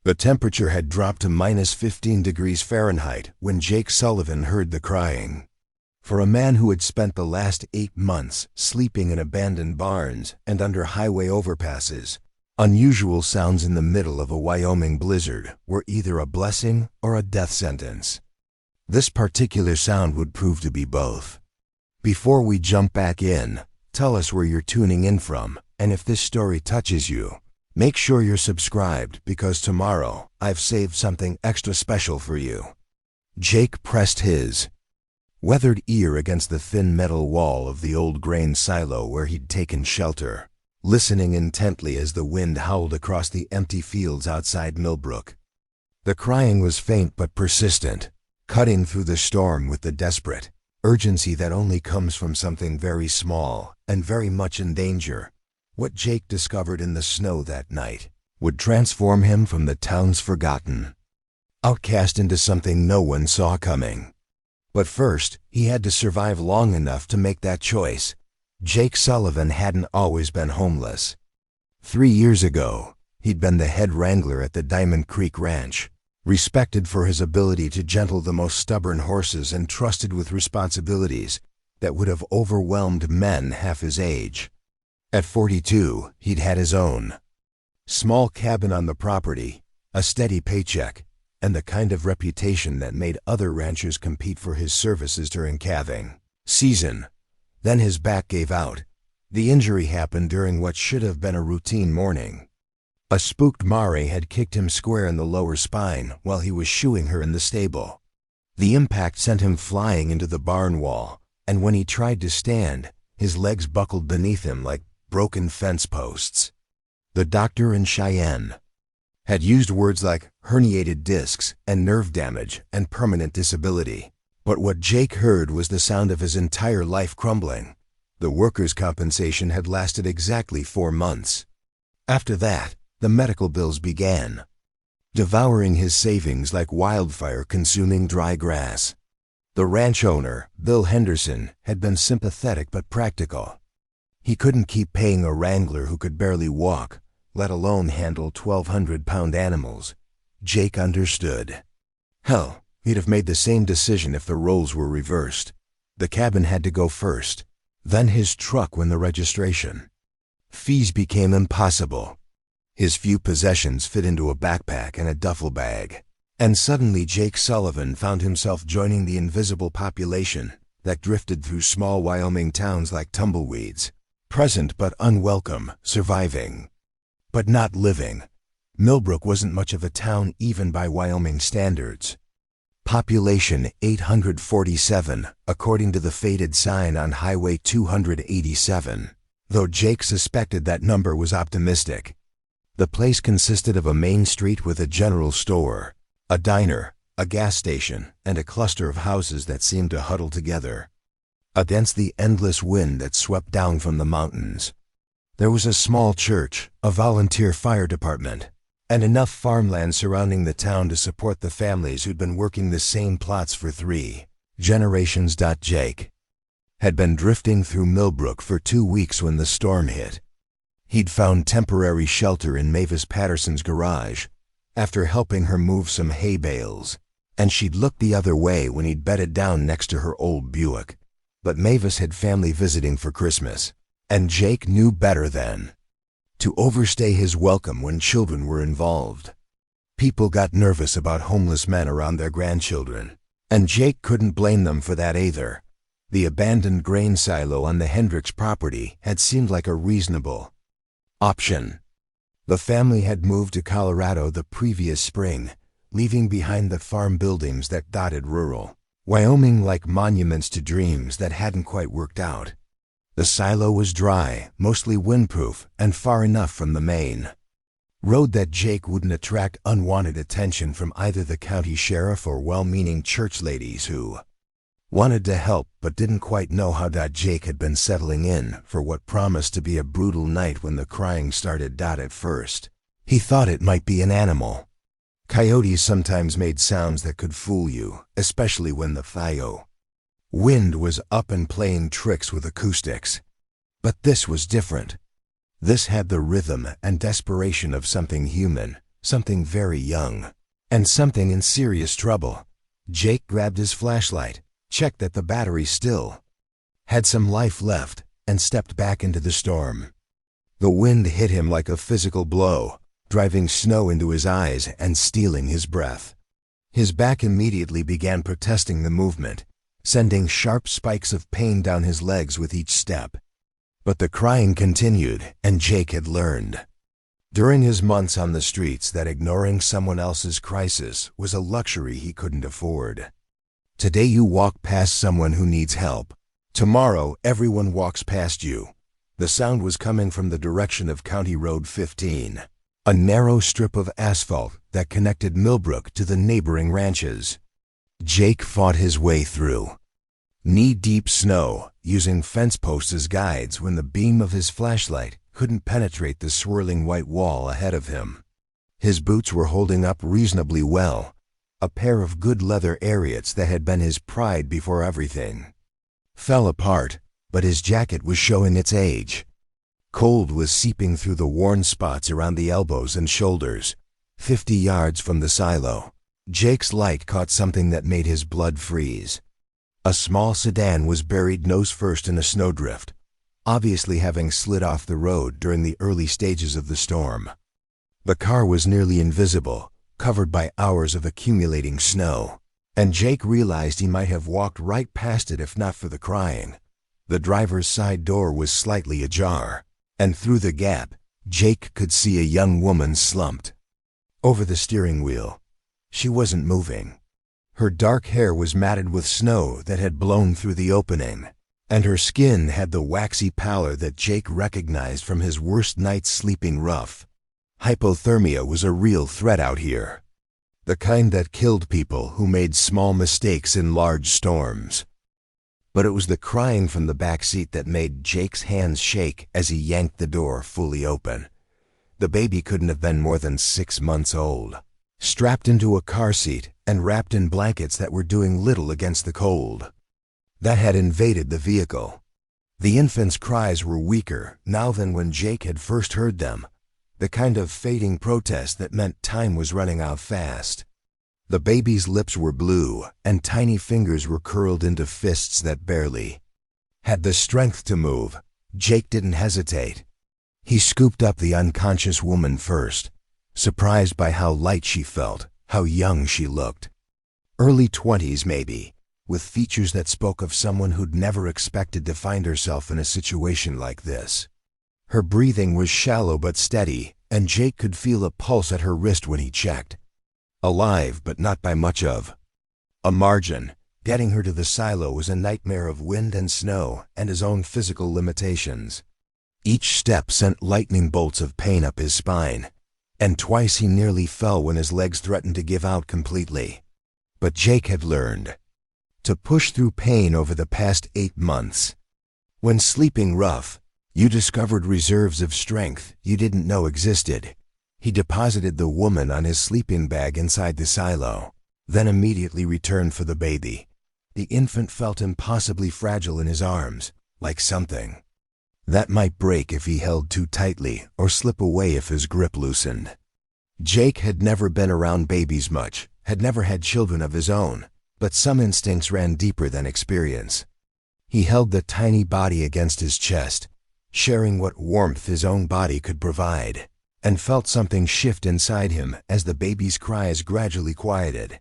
The temperature had dropped to -15 degrees Fahrenheit when Jake Sullivan heard the crying. For a man who had spent the last 8 months sleeping in abandoned barns and under highway overpasses, unusual sounds in the middle of a Wyoming blizzard were either a blessing or a death sentence. This particular sound would prove to be both. Before we jump back in, tell us where you're tuning in from, and if this story touches you, make sure you're subscribed because tomorrow I've saved something extra special for you. Jake pressed his weathered ear against the thin metal wall of the old grain silo where he'd taken shelter, listening intently as the wind howled across the empty fields outside Millbrook. The crying was faint but persistent, cutting through the storm with the desperate urgency that only comes from something very small and very much in danger. What Jake discovered in the snow that night would transform him from the town's forgotten outcast into something no one saw coming. But first, he had to survive long enough to make that choice. Jake Sullivan hadn't always been homeless. 3 years ago, he'd been the head wrangler at the Diamond Creek Ranch, respected for his ability to gentle the most stubborn horses and trusted with responsibilities that would have overwhelmed men half his age. At 42, he'd had his own small cabin on the property, a steady paycheck, and the kind of reputation that made other ranchers compete for his services during calving season. Then his back gave out. The injury happened during what should have been a routine morning. A spooked Mari had kicked him square in the lower spine while he was shoeing her in the stable. The impact sent him flying into the barn wall, and when he tried to stand, his legs buckled beneath him like broken fence posts. The doctor in Cheyenne had used words like herniated discs and nerve damage and permanent disability. But what Jake heard was the sound of his entire life crumbling. The workers' compensation had lasted exactly 4 months. After that, the medical bills began, devouring his savings like wildfire consuming dry grass. The ranch owner, Bill Henderson, had been sympathetic but practical. He couldn't keep paying a wrangler who could barely walk, let alone handle 1,200-pound animals. Jake understood. Hell, he'd have made the same decision if the roles were reversed. The cabin had to go first, then his truck when the registration fees became impossible. His few possessions fit into a backpack and a duffel bag. And suddenly Jake Sullivan found himself joining the invisible population that drifted through small Wyoming towns like tumbleweeds, present but unwelcome, surviving but not living. Millbrook wasn't much of a town even by Wyoming standards. Population 847, according to the faded sign on Highway 287, though Jake suspected that number was optimistic. The place consisted of a main street with a general store, a diner, a gas station, and a cluster of houses that seemed to huddle together against the endless wind that swept down from the mountains. There was a small church, a volunteer fire department, and enough farmland surrounding the town to support the families who'd been working the same plots for 3 generations. Jake had been drifting through Millbrook for 2 weeks when the storm hit. He'd found temporary shelter in Mavis Patterson's garage after helping her move some hay bales, and she'd looked the other way when he'd bedded down next to her old Buick. But Mavis had family visiting for Christmas, and Jake knew better than to overstay his welcome when children were involved. People got nervous about homeless men around their grandchildren, and Jake couldn't blame them for that either. The abandoned grain silo on the Hendricks property had seemed like a reasonable option. The family had moved to Colorado the previous spring, leaving behind the farm buildings that dotted rural Wyoming like monuments to dreams that hadn't quite worked out. The silo was dry, mostly windproof, and far enough from the main road that Jake wouldn't attract unwanted attention from either the county sheriff or well-meaning church ladies who wanted to help but didn't quite know how. Jake had been settling in for what promised to be a brutal night when the crying started. At first, he thought it might be an animal. Coyotes sometimes made sounds that could fool you, especially when the Thio wind was up and playing tricks with acoustics. But this was different. This had the rhythm and desperation of something human, something very young, and something in serious trouble. Jake grabbed his flashlight, checked that the battery still had some life left, and stepped back into the storm. The wind hit him like a physical blow, driving snow into his eyes and stealing his breath. His back immediately began protesting the movement, sending sharp spikes of pain down his legs with each step. But the crying continued, and Jake had learned during his months on the streets that ignoring someone else's crisis was a luxury he couldn't afford. Today you walk past someone who needs help. Tomorrow everyone walks past you. The sound was coming from the direction of County Road 15, a narrow strip of asphalt that connected Millbrook to the neighboring ranches. Jake fought his way through knee-deep snow, using fence posts as guides when the beam of his flashlight couldn't penetrate the swirling white wall ahead of him. His boots were holding up reasonably well, a pair of good leather Ariats that had been his pride before everything fell apart, but his jacket was showing its age. Cold was seeping through the worn spots around the elbows and shoulders. 50 yards from the silo, Jake's light caught something that made his blood freeze. A small sedan was buried nose first in a snowdrift, obviously having slid off the road during the early stages of the storm. The car was nearly invisible, covered by hours of accumulating snow, and Jake realized he might have walked right past it if not for the crying. The driver's side door was slightly ajar, and through the gap, Jake could see a young woman slumped over the steering wheel. She wasn't moving. Her dark hair was matted with snow that had blown through the opening, and her skin had the waxy pallor that Jake recognized from his worst nights sleeping rough. Hypothermia was a real threat out here, the kind that killed people who made small mistakes in large storms. But it was the crying from the back seat that made Jake's hands shake as he yanked the door fully open. The baby couldn't have been more than 6 months old, strapped into a car seat and wrapped in blankets that were doing little against the cold that had invaded the vehicle. The infant's cries were weaker now than when Jake had first heard them, the kind of fading protest that meant time was running out fast. The baby's lips were blue, and tiny fingers were curled into fists that barely had the strength to move. Jake didn't hesitate. He scooped up the unconscious woman first, surprised by how light she felt, how young she looked. Early 20s maybe, with features that spoke of someone who'd never expected to find herself in a situation like this. Her breathing was shallow but steady, and Jake could feel a pulse at her wrist when he checked. Alive, but not by much of a margin. Getting her to the silo was a nightmare of wind and snow and his own physical limitations. Each step sent lightning bolts of pain up his spine, and twice he nearly fell when his legs threatened to give out completely. But Jake had learned to push through pain over the past 8 months. When sleeping rough, you discovered reserves of strength you didn't know existed. He deposited the woman on his sleeping bag inside the silo, then immediately returned for the baby. The infant felt impossibly fragile in his arms, like something that might break if he held too tightly or slip away if his grip loosened. Jake had never been around babies much, had never had children of his own, but some instincts ran deeper than experience. He held the tiny body against his chest, sharing what warmth his own body could provide, and felt something shift inside him as the baby's cries gradually quieted.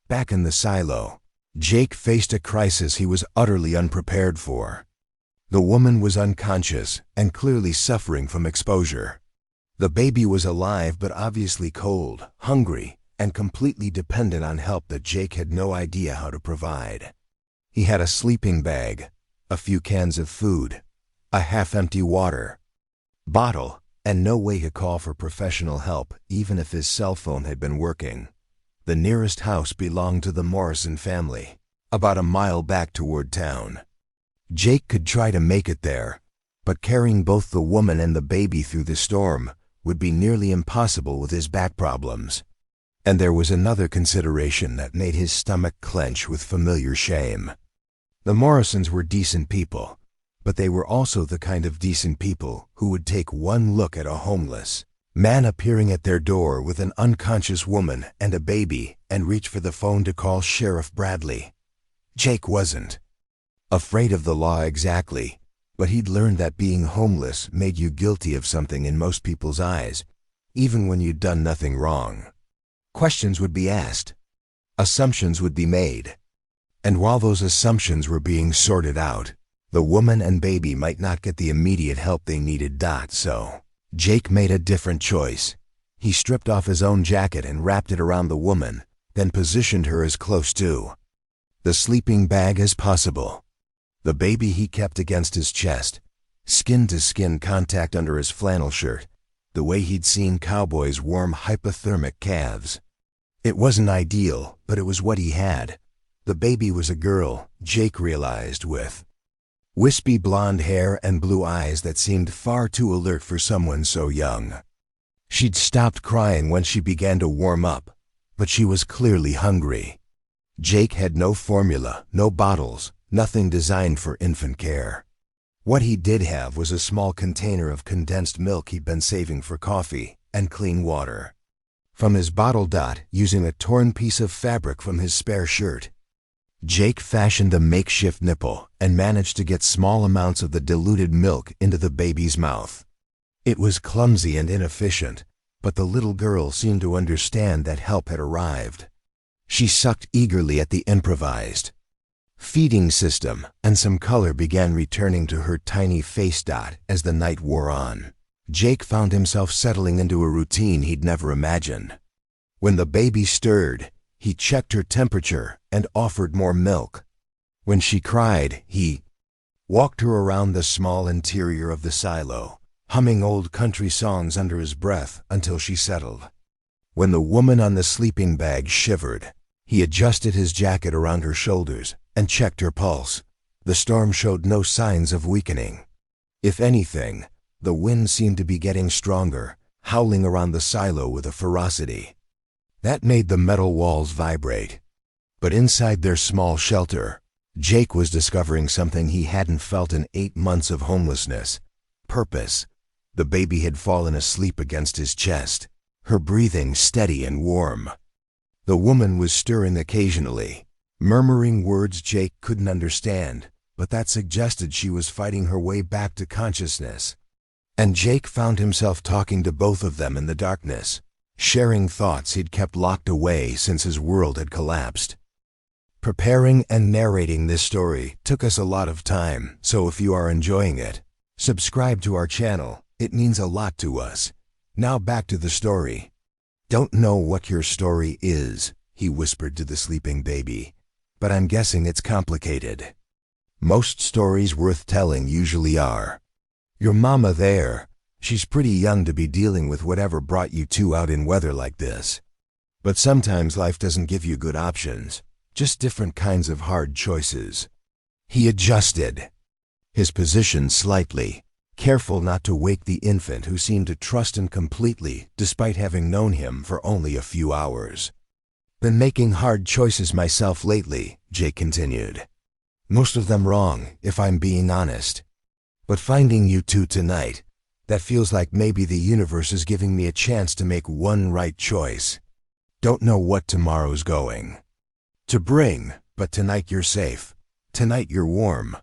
Back in the silo, Jake faced a crisis he was utterly unprepared for. The woman was unconscious and clearly suffering from exposure. The baby was alive but obviously cold, hungry, and completely dependent on help that Jake had no idea how to provide. He had a sleeping bag, a few cans of food, a half-empty water bottle, and no way to call for professional help even if his cell phone had been working. The nearest house belonged to the Morrison family, about a mile back toward town. Jake could try to make it there, but carrying both the woman and the baby through the storm would be nearly impossible with his back problems. And there was another consideration that made his stomach clench with familiar shame. The Morrisons were decent people, but they were also the kind of decent people who would take one look at a homeless, Man appearing at their door with an unconscious woman and a baby and reached for the phone to call Sheriff Bradley. Jake wasn't afraid of the law exactly, but he'd learned that being homeless made you guilty of something in most people's eyes, even when you'd done nothing wrong. Questions would be asked. Assumptions would be made. And while those assumptions were being sorted out, the woman and baby might not get the immediate help they needed. So Jake made a different choice. He stripped off his own jacket and wrapped it around the woman, then positioned her as close to the sleeping bag as possible. The baby he kept against his chest, skin-to-skin contact under his flannel shirt, the way he'd seen Cowboy's warm hypothermic calves. It wasn't ideal, but it was what he had. The baby was a girl, Jake realized, with wispy blonde hair and blue eyes that seemed far too alert for someone so young. She'd stopped crying when she began to warm up, but she was clearly hungry. Jake had no formula, no bottles, nothing designed for infant care. What he did have was a small container of condensed milk he'd been saving for coffee, and clean water. From his bottle, using a torn piece of fabric from his spare shirt, Jake fashioned a makeshift nipple and managed to get small amounts of the diluted milk into the baby's mouth. It was clumsy and inefficient, but the little girl seemed to understand that help had arrived. She sucked eagerly at the improvised feeding system, and some color began returning to her tiny face. As the night wore on, Jake found himself settling into a routine he'd never imagined. When the baby stirred, he checked her temperature and offered more milk. When she cried, he walked her around the small interior of the silo, humming old country songs under his breath until she settled. When the woman on the sleeping bag shivered, he adjusted his jacket around her shoulders and checked her pulse. The storm showed no signs of weakening. If anything, the wind seemed to be getting stronger, howling around the silo with a ferocity that made the metal walls vibrate. But inside their small shelter, Jake was discovering something he hadn't felt in 8 months of homelessness: purpose. The baby had fallen asleep against his chest, her breathing steady and warm. The woman was stirring occasionally, murmuring words Jake couldn't understand, but that suggested she was fighting her way back to consciousness. And Jake found himself talking to both of them in the darkness, sharing thoughts he'd kept locked away since his world had collapsed. Preparing and narrating this story took us a lot of time, so if you are enjoying it, subscribe to our channel. It means a lot to us. Now back to the story. "Don't know what your story is," he whispered to the sleeping baby, "but I'm guessing it's complicated. Most stories worth telling usually are. Your mama there, she's pretty young to be dealing with whatever brought you two out in weather like this. But sometimes life doesn't give you good options, just different kinds of hard choices." He adjusted his position slightly, careful not to wake the infant who seemed to trust him completely despite having known him for only a few hours. "Been making hard choices myself lately," Jake continued. "Most of them wrong, if I'm being honest. But finding you two tonight, that feels like maybe the universe is giving me a chance to make one right choice. Don't know what tomorrow's going to bring, but tonight you're safe. Tonight you're warm.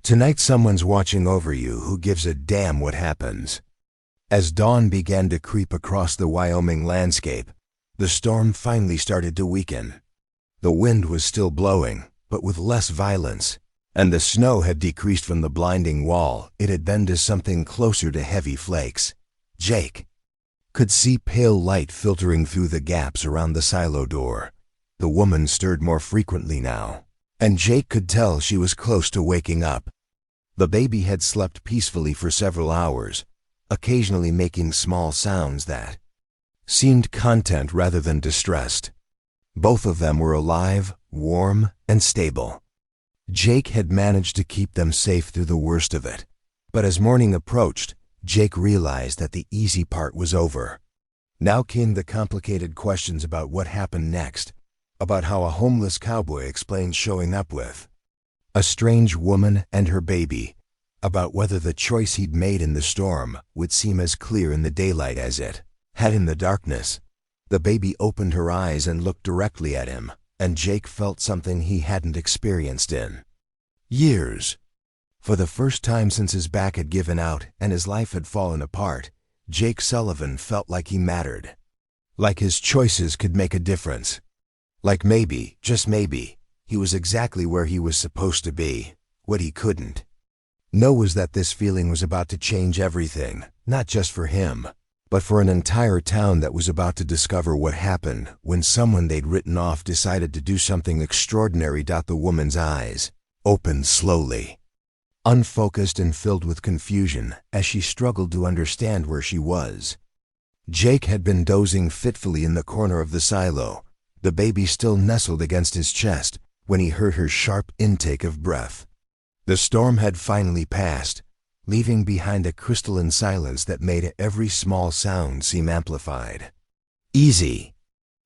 Tonight someone's watching over you who gives a damn what happens." As dawn began to creep across the Wyoming landscape, the storm finally started to weaken. The wind was still blowing, but with less violence, and the snow had decreased from the blinding wall it had been to something closer to heavy flakes. Jake could see pale light filtering through the gaps around the silo door. The woman stirred more frequently now, and Jake could tell she was close to waking up. The baby had slept peacefully for several hours, occasionally making small sounds that seemed content rather than distressed. Both of them were alive, warm, and stable. Jake had managed to keep them safe through the worst of it, but as morning approached, Jake realized that the easy part was over. Now came the complicated questions about what happened next, about how a homeless cowboy explained showing up with a strange woman and her baby, about whether the choice he'd made in the storm would seem as clear in the daylight as it had in the darkness. The baby opened her eyes and looked directly at him, and Jake felt something he hadn't experienced in years. For the first time since his back had given out and his life had fallen apart, Jake Sullivan felt like he mattered. Like his choices could make a difference. Like maybe, just maybe, he was exactly where he was supposed to be. What he couldn't know was that this feeling was about to change everything, not just for him, but for an entire town that was about to discover what happened when someone they'd written off decided to do something extraordinary. The woman's eyes opened slowly, unfocused and filled with confusion as she struggled to understand where she was. Jake had been dozing fitfully in the corner of the silo, the baby still nestled against his chest, when he heard her sharp intake of breath. The storm had finally passed, leaving behind a crystalline silence that made every small sound seem amplified. "Easy.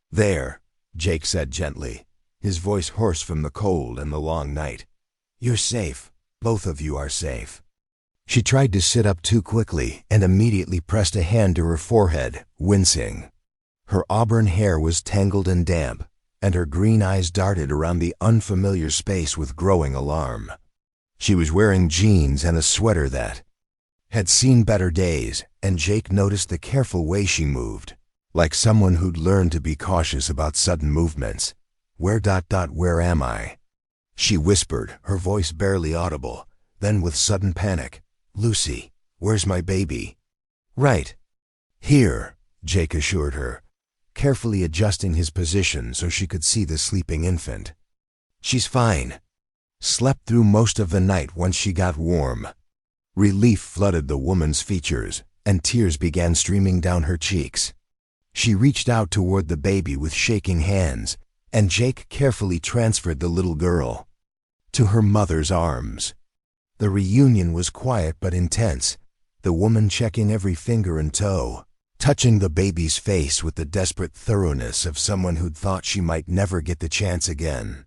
There," Jake said gently, his voice hoarse from the cold and the long night. "You're safe. Both of you are safe." She tried to sit up too quickly and immediately pressed a hand to her forehead, wincing. Her auburn hair was tangled and damp, and her green eyes darted around the unfamiliar space with growing alarm. She was wearing jeans and a sweater that had seen better days, and Jake noticed the careful way she moved, like someone who'd learned to be cautious about sudden movements. Where am I?" she whispered, her voice barely audible. Then with sudden panic, "Lucy, where's my baby?" "Right here," Jake assured her, carefully adjusting his position so she could see the sleeping infant. "She's fine. Slept through most of the night once she got warm." Relief flooded the woman's features, and tears began streaming down her cheeks. She reached out toward the baby with shaking hands, and Jake carefully transferred the little girl to her mother's arms. The reunion was quiet but intense, the woman checking every finger and toe, touching the baby's face with the desperate thoroughness of someone who'd thought she might never get the chance again.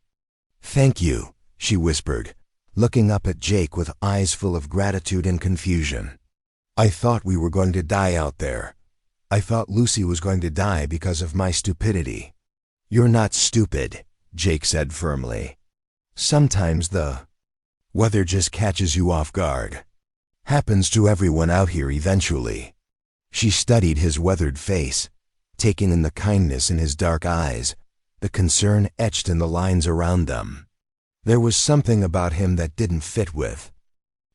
"Thank you," she whispered, looking up at Jake with eyes full of gratitude and confusion. "I thought we were going to die out there. I thought Lucy was going to die because of my stupidity." "You're not stupid," Jake said firmly. "Sometimes the weather just catches you off guard. Happens to everyone out here eventually." She studied his weathered face, taking in the kindness in his dark eyes, the concern etched in the lines around them. There was something about him that didn't fit with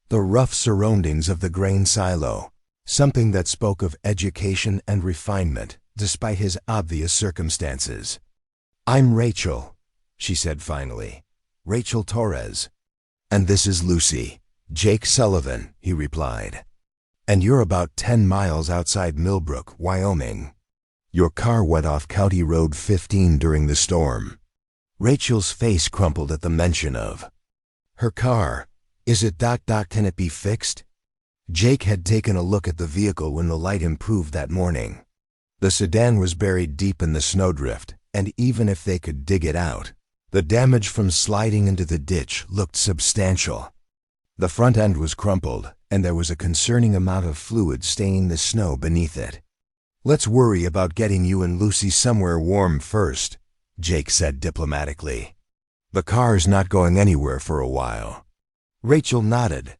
the rough surroundings of the grain silo, something that spoke of education and refinement despite his obvious circumstances. "I'm Rachel," she said finally. "Rachel Torres." "And this is Lucy." "Jake Sullivan," he replied. "And you're about 10 miles outside Millbrook, Wyoming. Your car went off County Road 15 during the storm." Rachel's face crumpled at the mention of her car. "Is it ... can it be fixed?" Jake had taken a look at the vehicle when the light improved that morning. The sedan was buried deep in the snowdrift, and even if they could dig it out, the damage from sliding into the ditch looked substantial. The front end was crumpled, and there was a concerning amount of fluid staining the snow beneath it. "Let's worry about getting you and Lucy somewhere warm first," Jake said diplomatically. "The car's not going anywhere for a while." Rachel nodded,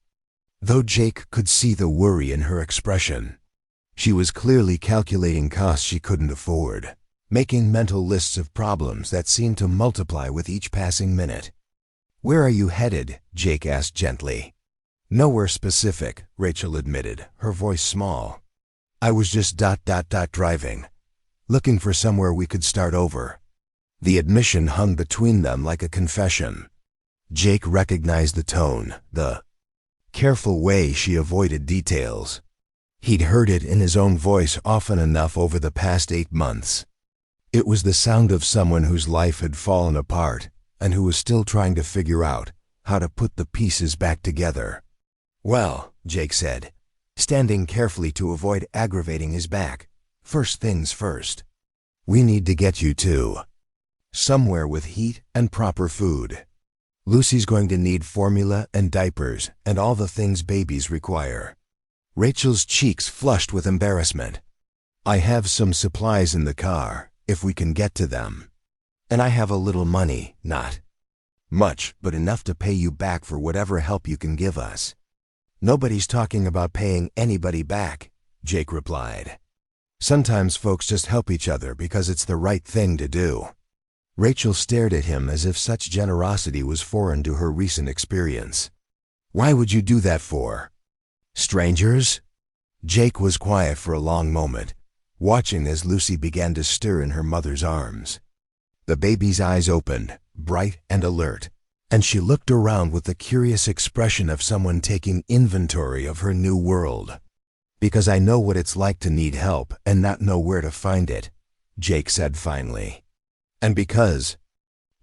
though Jake could see the worry in her expression. She was clearly calculating costs she couldn't afford, making mental lists of problems that seemed to multiply with each passing minute. "Where are you headed?" Jake asked gently. "Nowhere specific," Rachel admitted, her voice small. "I was just driving, looking for somewhere we could start over." The admission hung between them like a confession. Jake recognized the tone, the careful way she avoided details. He'd heard it in his own voice often enough over the past 8 months. It was the sound of someone whose life had fallen apart and who was still trying to figure out how to put the pieces back together. "Well," Jake said, standing carefully to avoid aggravating his back, "first things first. We need to get you to somewhere with heat and proper food." Lucy's going to need formula and diapers and all the things babies require. Rachel's cheeks flushed with embarrassment. I have some supplies in the car, if we can get to them. And I have a little money, not much, but enough to pay you back for whatever help you can give us. Nobody's talking about paying anybody back, Jake replied. Sometimes folks just help each other because it's the right thing to do. Rachel stared at him as if such generosity was foreign to her recent experience. Why would you do that for? Strangers? Jake was quiet for a long moment, watching as Lucy began to stir in her mother's arms. The baby's eyes opened, bright and alert, and she looked around with the curious expression of someone taking inventory of her new world. Because I know what it's like to need help and not know where to find it, Jake said finally. And because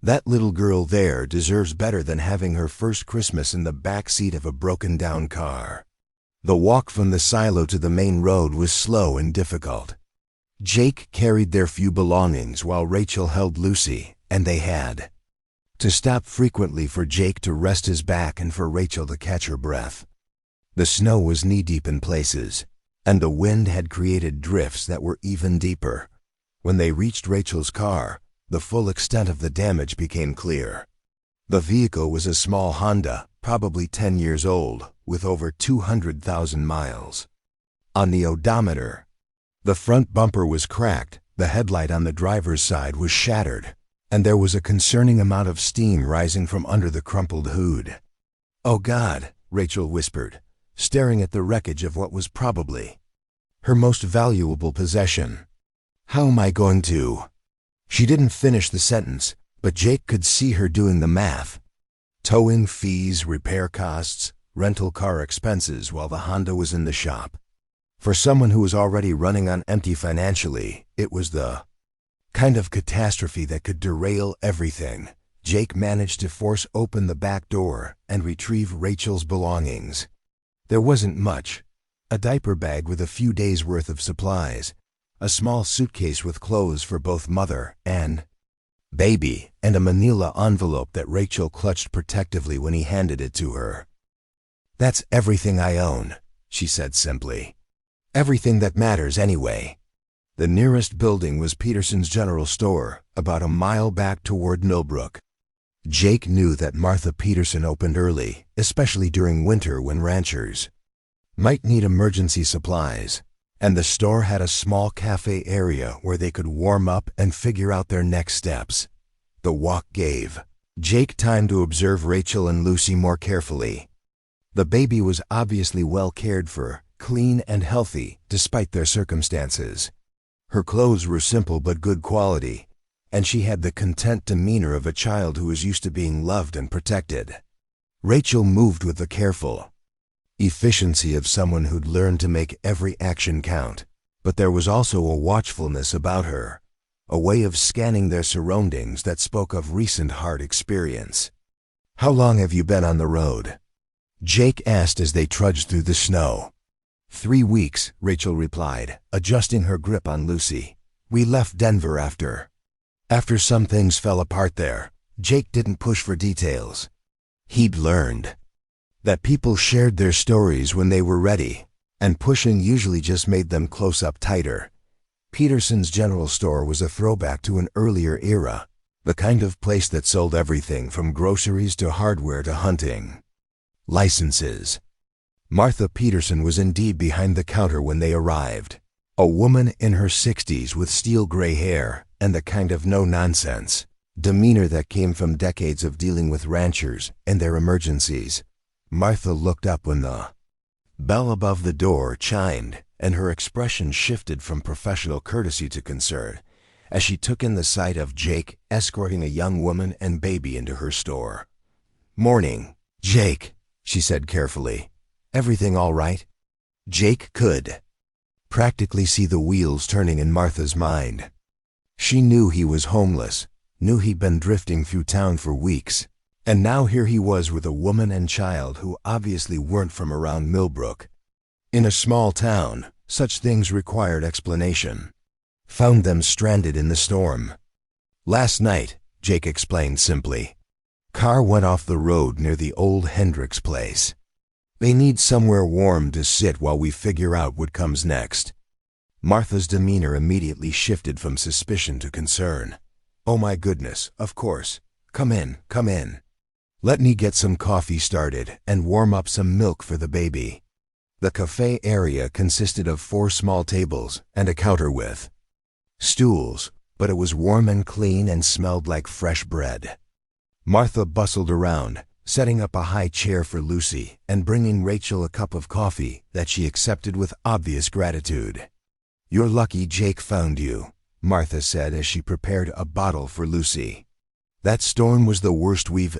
that little girl there deserves better than having her first Christmas in the back seat of a broken-down car. The walk from the silo to the main road was slow and difficult. Jake carried their few belongings while Rachel held Lucy, and they had to stop frequently for Jake to rest his back and for Rachel to catch her breath. The snow was knee-deep in places, and the wind had created drifts that were even deeper. When they reached Rachel's car, the full extent of the damage became clear. The vehicle was a small Honda, probably 10 years old, with over 200,000 miles. On the odometer, the front bumper was cracked, the headlight on the driver's side was shattered, and there was a concerning amount of steam rising from under the crumpled hood. "Oh God," Rachel whispered, staring at the wreckage of what was probably her most valuable possession. "How am I going to?" She didn't finish the sentence, but Jake could see her doing the math. Towing fees, repair costs, rental car expenses while the Honda was in the shop. For someone who was already running on empty financially, it was the kind of catastrophe that could derail everything. Jake managed to force open the back door and retrieve Rachel's belongings. There wasn't much. A diaper bag with a few days' worth of supplies, a small suitcase with clothes for both mother and baby, and a manila envelope that Rachel clutched protectively when he handed it to her. "That's everything I own," she said simply. "Everything that matters anyway." The nearest building was Peterson's General Store, about a mile back toward Millbrook. Jake knew that Martha Peterson opened early, especially during winter when ranchers might need emergency supplies, and the store had a small cafe area where they could warm up and figure out their next steps. The walk gave Jake time to observe Rachel and Lucy more carefully. The baby was obviously well cared for, clean and healthy, despite their circumstances. Her clothes were simple but good quality, and she had the content demeanor of a child who is used to being loved and protected. Rachel moved with the careful efficiency of someone who'd learned to make every action count, but there was also a watchfulness about her, a way of scanning their surroundings that spoke of recent hard experience. "How long have you been on the road?" Jake asked as they trudged through the snow. 3 weeks, Rachel replied, adjusting her grip on Lucy. "We left Denver after some things fell apart there." Jake didn't push for details. He'd learned that people shared their stories when they were ready, and pushing usually just made them close up tighter. Peterson's General Store was a throwback to an earlier era, the kind of place that sold everything from groceries to hardware to hunting licenses. Martha Peterson was indeed behind the counter when they arrived, a woman in her 60s with steel gray hair and the kind of no-nonsense demeanor that came from decades of dealing with ranchers and their emergencies. Martha looked up when the bell above the door chimed, and her expression shifted from professional courtesy to concern as she took in the sight of Jake escorting a young woman and baby into her store. "Morning, Jake," she said carefully. "Everything all right?" Jake could practically see the wheels turning in Martha's mind. She knew he was homeless, knew he'd been drifting through town for weeks, and now here he was with a woman and child who obviously weren't from around Millbrook. In a small town, such things required explanation. Found them stranded in the storm. "Last night," Jake explained simply. Car went off the road near the old Hendricks place. They need somewhere warm to sit while we figure out what comes next. Martha's demeanor immediately shifted from suspicion to concern. Oh my goodness, of course. Come in, come in. Let me get some coffee started and warm up some milk for the baby. The cafe area consisted of 4 small tables and a counter with stools, but it was warm and clean and smelled like fresh bread. Martha bustled around, setting up a high chair for Lucy and bringing Rachel a cup of coffee that she accepted with obvious gratitude. "You're lucky Jake found you," Martha said as she prepared a bottle for Lucy. "That storm was the worst we've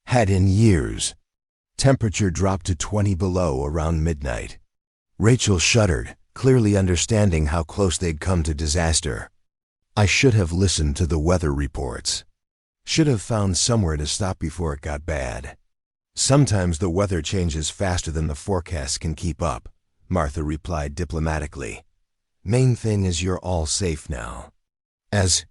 had in years." Temperature dropped to 20 below around midnight. Rachel shuddered, clearly understanding how close they'd come to disaster. "I should have listened to the weather reports. Should have found somewhere to stop before it got bad." "Sometimes the weather changes faster than the forecasts can keep up," Martha replied diplomatically. "Main thing is you're all safe now." As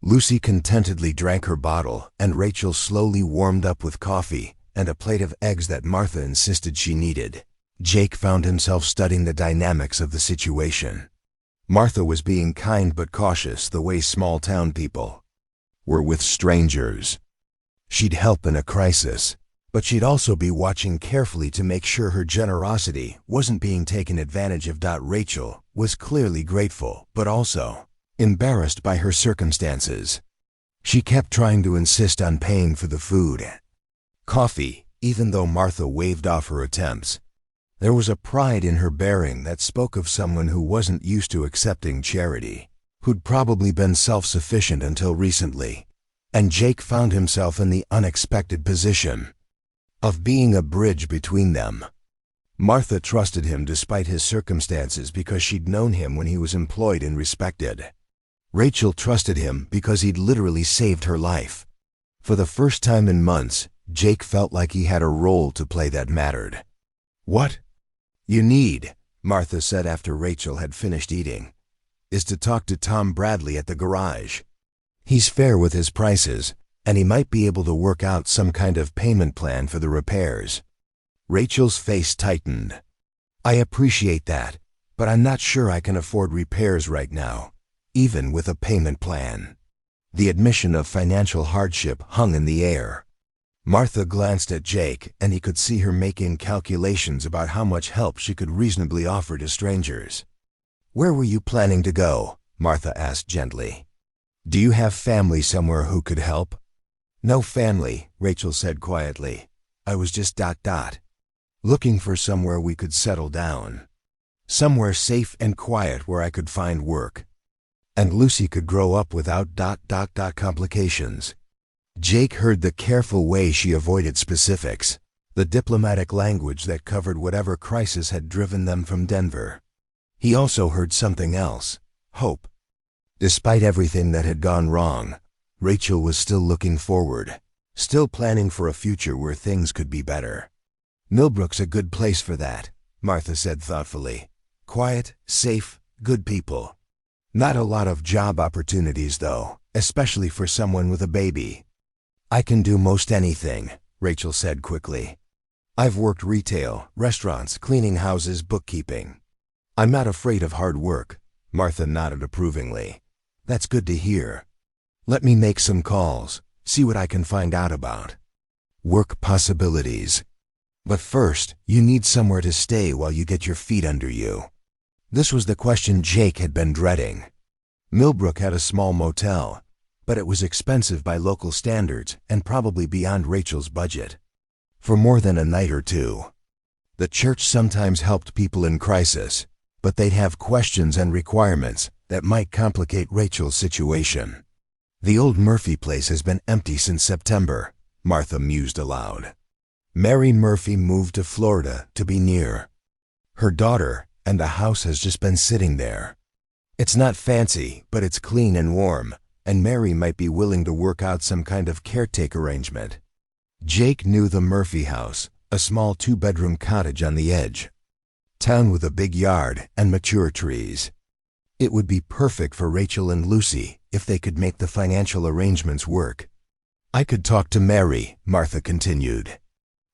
Lucy contentedly drank her bottle and Rachel slowly warmed up with coffee and a plate of eggs that Martha insisted she needed, Jake found himself studying the dynamics of the situation. Martha was being kind but cautious the way small-town people were with strangers. She'd help in a crisis, but she'd also be watching carefully to make sure her generosity wasn't being taken advantage of. Rachel was clearly grateful, but also embarrassed by her circumstances. She kept trying to insist on paying for the food, coffee, even though Martha waved off her attempts. There was a pride in her bearing that spoke of someone who wasn't used to accepting charity, who'd probably been self-sufficient until recently, and Jake found himself in the unexpected position of being a bridge between them. Martha trusted him despite his circumstances because she'd known him when he was employed and respected. Rachel trusted him because he'd literally saved her life. For the first time in months, Jake felt like he had a role to play that mattered. "What you need," Martha said after Rachel had finished eating, "is to talk to Tom Bradley at the garage. He's fair with his prices, and he might be able to work out some kind of payment plan for the repairs." Rachel's face tightened. "I appreciate that, but I'm not sure I can afford repairs right now, even with a payment plan." The admission of financial hardship hung in the air. Martha glanced at Jake, and he could see her making calculations about how much help she could reasonably offer to strangers. "Where were you planning to go?" Martha asked gently. "Do you have family somewhere who could help?" "No family," Rachel said quietly. "I was just looking for somewhere we could settle down. Somewhere safe and quiet where I could find work. And Lucy could grow up without complications." Jake heard the careful way she avoided specifics, the diplomatic language that covered whatever crisis had driven them from Denver. He also heard something else: hope. Despite everything that had gone wrong, Rachel was still looking forward, still planning for a future where things could be better. "Millbrook's a good place for that," Martha said thoughtfully. "Quiet, safe, good people. Not a lot of job opportunities though, especially for someone with a baby." "I can do most anything," Rachel said quickly. "I've worked retail, restaurants, cleaning houses, bookkeeping. I'm not afraid of hard work." Martha nodded approvingly. "That's good to hear. Let me make some calls, see what I can find out about work possibilities. But first, you need somewhere to stay while you get your feet under you." This was the question Jake had been dreading. Millbrook had a small motel, but it was expensive by local standards and probably beyond Rachel's budget. For more than a night or two. The church sometimes helped people in crisis, but they'd have questions and requirements that might complicate Rachel's situation. "The old Murphy place has been empty since September," Martha mused aloud. "Mary Murphy moved to Florida to be near her daughter, and the house has just been sitting there. It's not fancy, but it's clean and warm, and Mary might be willing to work out some kind of caretaker arrangement." Jake knew the Murphy house, a small 2-bedroom cottage on the edge town with a big yard and mature trees. It would be perfect for Rachel and Lucy if they could make the financial arrangements work. I could talk to Mary, Martha continued.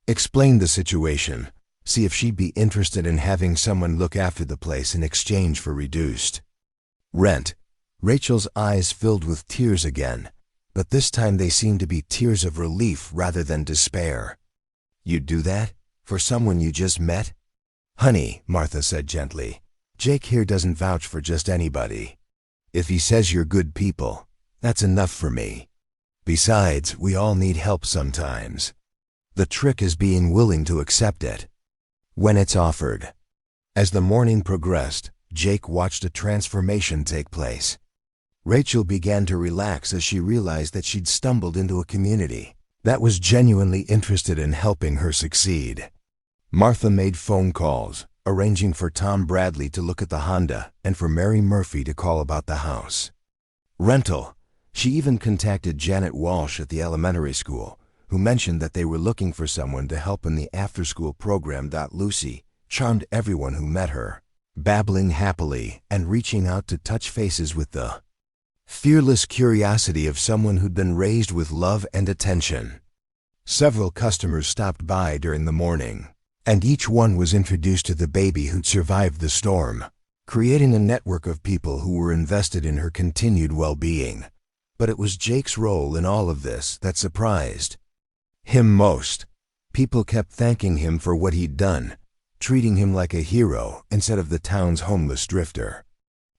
Explain the situation. See if she'd be interested in having someone look after the place in exchange for reduced rent. Rachel's eyes filled with tears again, but this time they seemed to be tears of relief rather than despair. You'd do that? For someone you just met? Honey, Martha said gently, Jake here doesn't vouch for just anybody. If he says you're good people, that's enough for me. Besides, we all need help sometimes. The trick is being willing to accept it when it's offered. As the morning progressed, Jake watched a transformation take place. Rachel began to relax as she realized that she'd stumbled into a community that was genuinely interested in helping her succeed. Martha made phone calls, arranging for Tom Bradley to look at the Honda and for Mary Murphy to call about the house rental. She even contacted Janet Walsh at the elementary school, who mentioned that they were looking for someone to help in the after-school program. Lucy charmed everyone who met her, babbling happily and reaching out to touch faces with the fearless curiosity of someone who'd been raised with love and attention. Several customers stopped by during the morning, and each one was introduced to the baby who'd survived the storm, creating a network of people who were invested in her continued well-being. But it was Jake's role in all of this that surprised him most. People kept thanking him for what he'd done, treating him like a hero instead of the town's homeless drifter.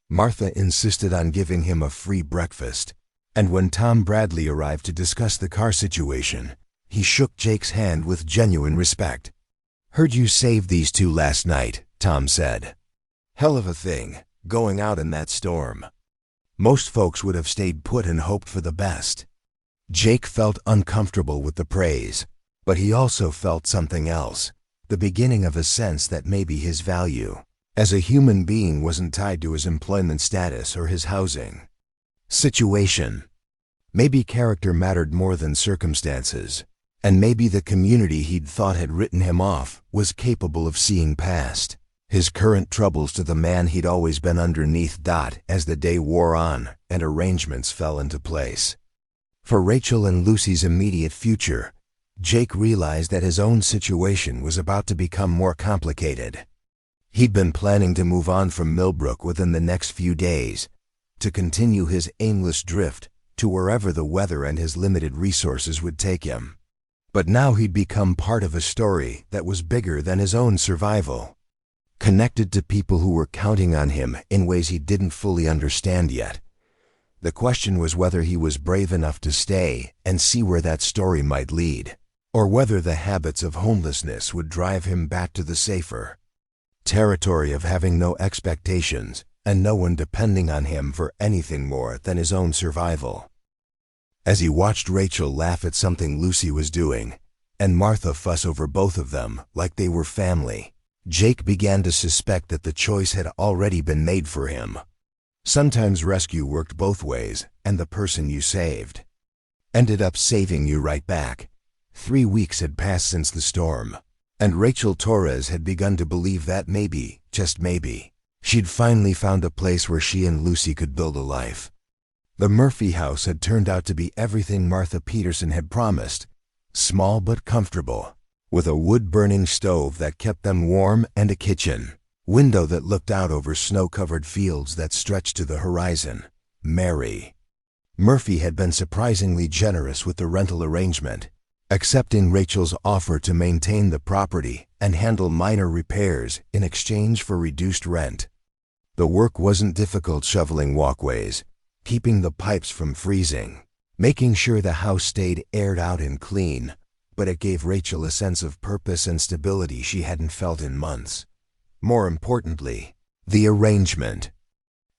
Martha insisted on giving him a free breakfast, and when Tom Bradley arrived to discuss the car situation, he shook Jake's hand with genuine respect. Heard you saved these two last night, Tom said. Hell of a thing, going out in that storm. Most folks would have stayed put and hoped for the best. Jake felt uncomfortable with the praise, but he also felt something else, the beginning of a sense that maybe his value as a human being wasn't tied to his employment status or his housing situation. Maybe character mattered more than circumstances, and maybe the community he'd thought had written him off was capable of seeing past his current troubles to the man he'd always been underneath. As the day wore on and arrangements fell into place for Rachel and Lucy's immediate future, Jake realized that his own situation was about to become more complicated. He'd been planning to move on from Millbrook within the next few days, to continue his aimless drift to wherever the weather and his limited resources would take him. But now he'd become part of a story that was bigger than his own survival, connected to people who were counting on him in ways he didn't fully understand yet. The question was whether he was brave enough to stay and see where that story might lead, or whether the habits of homelessness would drive him back to the safer territory of having no expectations and no one depending on him for anything more than his own survival. As he watched Rachel laugh at something Lucy was doing, and Martha fuss over both of them like they were family, Jake began to suspect that the choice had already been made for him. Sometimes rescue worked both ways, and the person you saved ended up saving you right back. 3 weeks had passed since the storm, and Rachel Torres had begun to believe that maybe, just maybe, she'd finally found a place where she and Lucy could build a life. The Murphy house had turned out to be everything Martha Peterson had promised, small but comfortable, with a wood-burning stove that kept them warm and a kitchen window that looked out over snow-covered fields that stretched to the horizon. Mary Murphy had been surprisingly generous with the rental arrangement, accepting Rachel's offer to maintain the property and handle minor repairs in exchange for reduced rent. The work wasn't difficult: shoveling walkways, keeping the pipes from freezing, making sure the house stayed aired out and clean, but it gave Rachel a sense of purpose and stability she hadn't felt in months. More importantly, the arrangement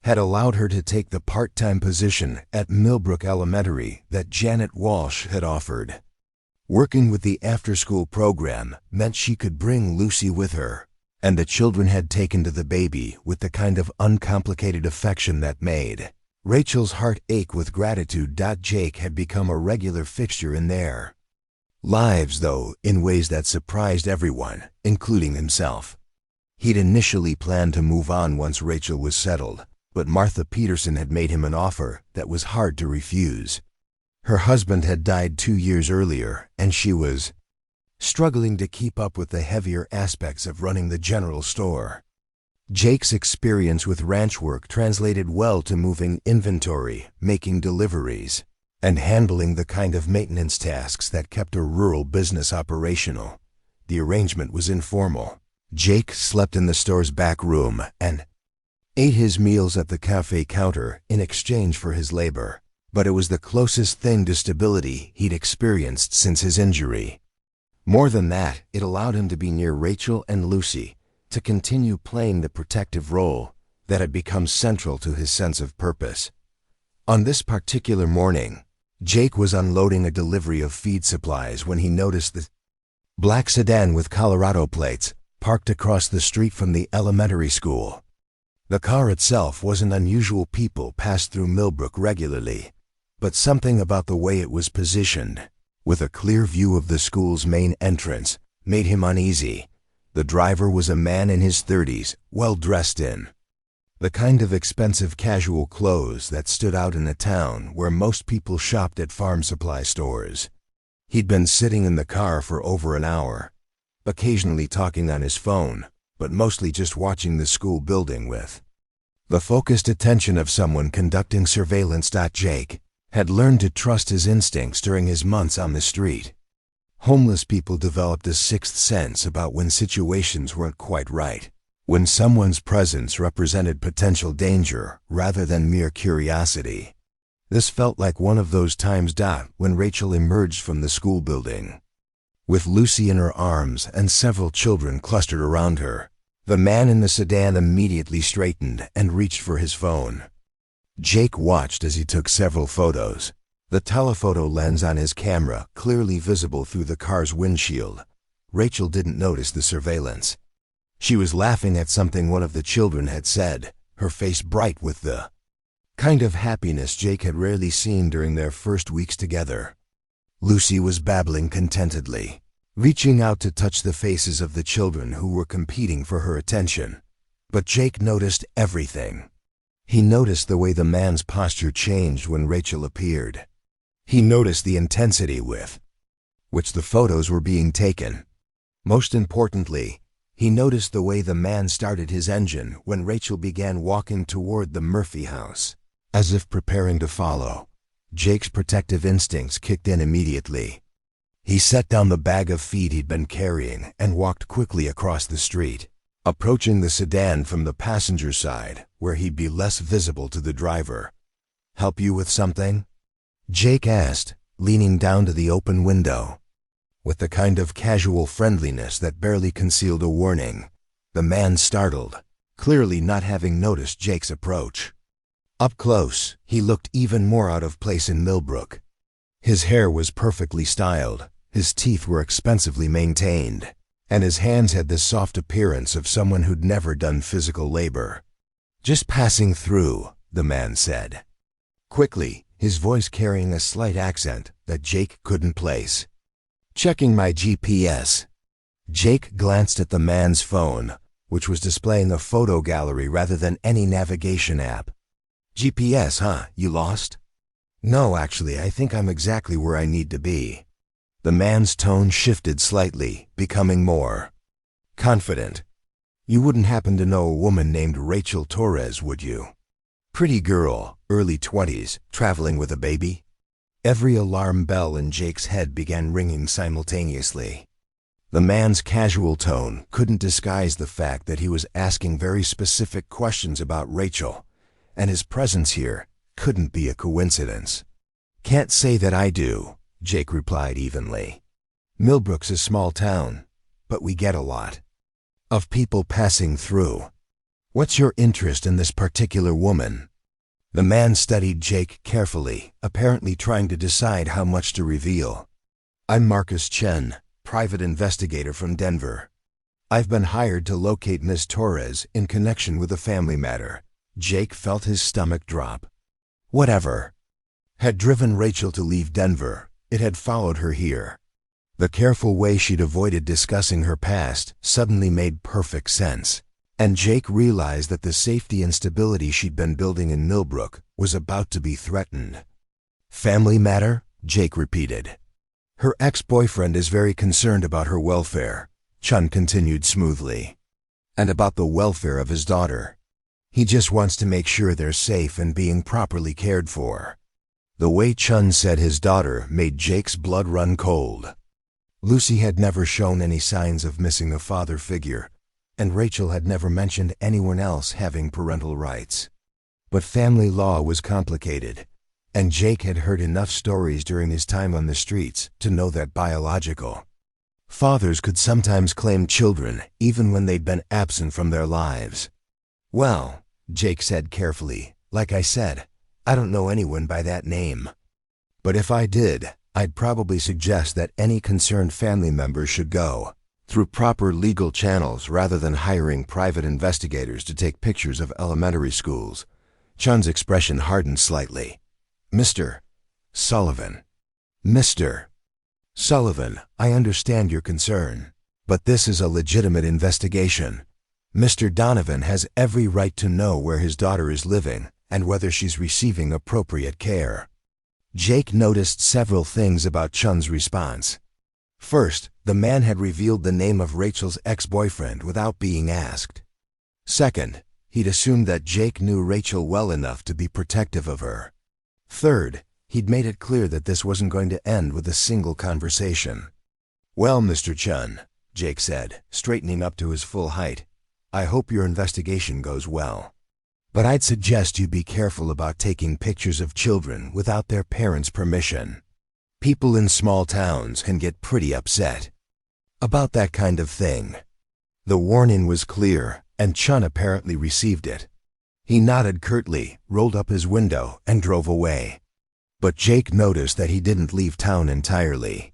had allowed her to take the part-time position at Millbrook Elementary that Janet Walsh had offered. Working with the after-school program meant she could bring Lucy with her, and the children had taken to the baby with the kind of uncomplicated affection that made Rachel's heart ache with gratitude. Jake had become a regular fixture in their lives, though in ways that surprised everyone, including himself. He'd initially planned to move on once Rachel was settled, but Martha Peterson had made him an offer that was hard to refuse. Her husband had died 2 years earlier, and she was struggling to keep up with the heavier aspects of running the general store. Jake's experience with ranch work translated well to moving inventory, making deliveries, and handling the kind of maintenance tasks that kept a rural business operational. The arrangement was informal. Jake slept in the store's back room and ate his meals at the cafe counter in exchange for his labor. But it was the closest thing to stability he'd experienced since his injury. More than that, it allowed him to be near Rachel and Lucy, to continue playing the protective role that had become central to his sense of purpose. On this particular morning, Jake was unloading a delivery of feed supplies when he noticed the black sedan with Colorado plates parked across the street from the elementary school. The car itself wasn't unusual. People passed through Millbrook regularly, but something about the way it was positioned, with a clear view of the school's main entrance, made him uneasy. The driver was a man in his 30s, well dressed in the kind of expensive casual clothes that stood out in a town where most people shopped at farm supply stores. He'd been sitting in the car for over an hour, occasionally talking on his phone, but mostly just watching the school building with the focused attention of someone conducting surveillance. Jake had learned to trust his instincts during his months on the street. Homeless people developed a sixth sense about when situations weren't quite right, when someone's presence represented potential danger rather than mere curiosity. This felt like one of those times. When Rachel emerged from the school building, with Lucy in her arms and several children clustered around her, the man in the sedan immediately straightened and reached for his phone. Jake watched as he took several photos, the telephoto lens on his camera clearly visible through the car's windshield. Rachel didn't notice the surveillance. She was laughing at something one of the children had said, her face bright with the kind of happiness Jake had rarely seen during their first weeks together. Lucy was babbling contentedly, reaching out to touch the faces of the children who were competing for her attention. But Jake noticed everything. He noticed the way the man's posture changed when Rachel appeared. He noticed the intensity with which the photos were being taken. Most importantly, he noticed the way the man started his engine when Rachel began walking toward the Murphy house, as if preparing to follow. Jake's protective instincts kicked in immediately. He set down the bag of feed he'd been carrying and walked quickly across the street, approaching the sedan from the passenger side, where he'd be less visible to the driver. "Help you with something?" Jake asked, leaning down to the open window. With the kind of casual friendliness that barely concealed a warning, the man startled, clearly not having noticed Jake's approach. Up close, he looked even more out of place in Millbrook. His hair was perfectly styled, his teeth were expensively maintained, and his hands had the soft appearance of someone who'd never done physical labor. "Just passing through," the man said, quickly, his voice carrying a slight accent that Jake couldn't place. "Checking my GPS." Jake glanced at the man's phone, which was displaying a photo gallery rather than any navigation app. "GPS, huh? You lost?" "No, actually, I think I'm exactly where I need to be." The man's tone shifted slightly, becoming more confident. "You wouldn't happen to know a woman named Rachel Torres, would you? Pretty girl, early 20s, traveling with a baby?" Every alarm bell in Jake's head began ringing simultaneously. The man's casual tone couldn't disguise the fact that he was asking very specific questions about Rachel, and his presence here couldn't be a coincidence. "Can't say that I do," Jake replied evenly. "Millbrook's a small town, but we get a lot of people passing through. What's your interest in this particular woman?" The man studied Jake carefully, apparently trying to decide how much to reveal. "I'm Marcus Chen, private investigator from Denver. I've been hired to locate Miss Torres in connection with a family matter." Jake felt his stomach drop. Whatever had driven Rachel to leave Denver, it had followed her here. The careful way she'd avoided discussing her past suddenly made perfect sense, and Jake realized that the safety and stability she'd been building in Millbrook was about to be threatened. "Family matter? Jake repeated. Her ex-boyfriend is very concerned about her welfare, Chun continued smoothly. And about the welfare of his daughter. He just wants to make sure they're safe and being properly cared for. The way Chun said his daughter made Jake's blood run cold. Lucy had never shown any signs of missing a father figure, and Rachel had never mentioned anyone else having parental rights. But family law was complicated, and Jake had heard enough stories during his time on the streets to know that biological fathers could sometimes claim children even when they'd been absent from their lives. Well, Jake said carefully, like I said, I don't know anyone by that name. But if I did, I'd probably suggest that any concerned family members should go through proper legal channels rather than hiring private investigators to take pictures of elementary schools. Chun's expression hardened slightly. Mr. Sullivan. Mr. Sullivan, I understand your concern, but this is a legitimate investigation. Mr. Donovan has every right to know where his daughter is living and whether she's receiving appropriate care. Jake noticed several things about Chun's response. First, the man had revealed the name of Rachel's ex-boyfriend without being asked. Second, he'd assumed that Jake knew Rachel well enough to be protective of her. Third, he'd made it clear that this wasn't going to end with a single conversation. Well, Mr. Chun, Jake said, straightening up to his full height, I hope your investigation goes well. But I'd suggest you be careful about taking pictures of children without their parents' permission. People in small towns can get pretty upset about that kind of thing. The warning was clear, and Chun apparently received it. He nodded curtly, rolled up his window, and drove away. But Jake noticed that he didn't leave town entirely.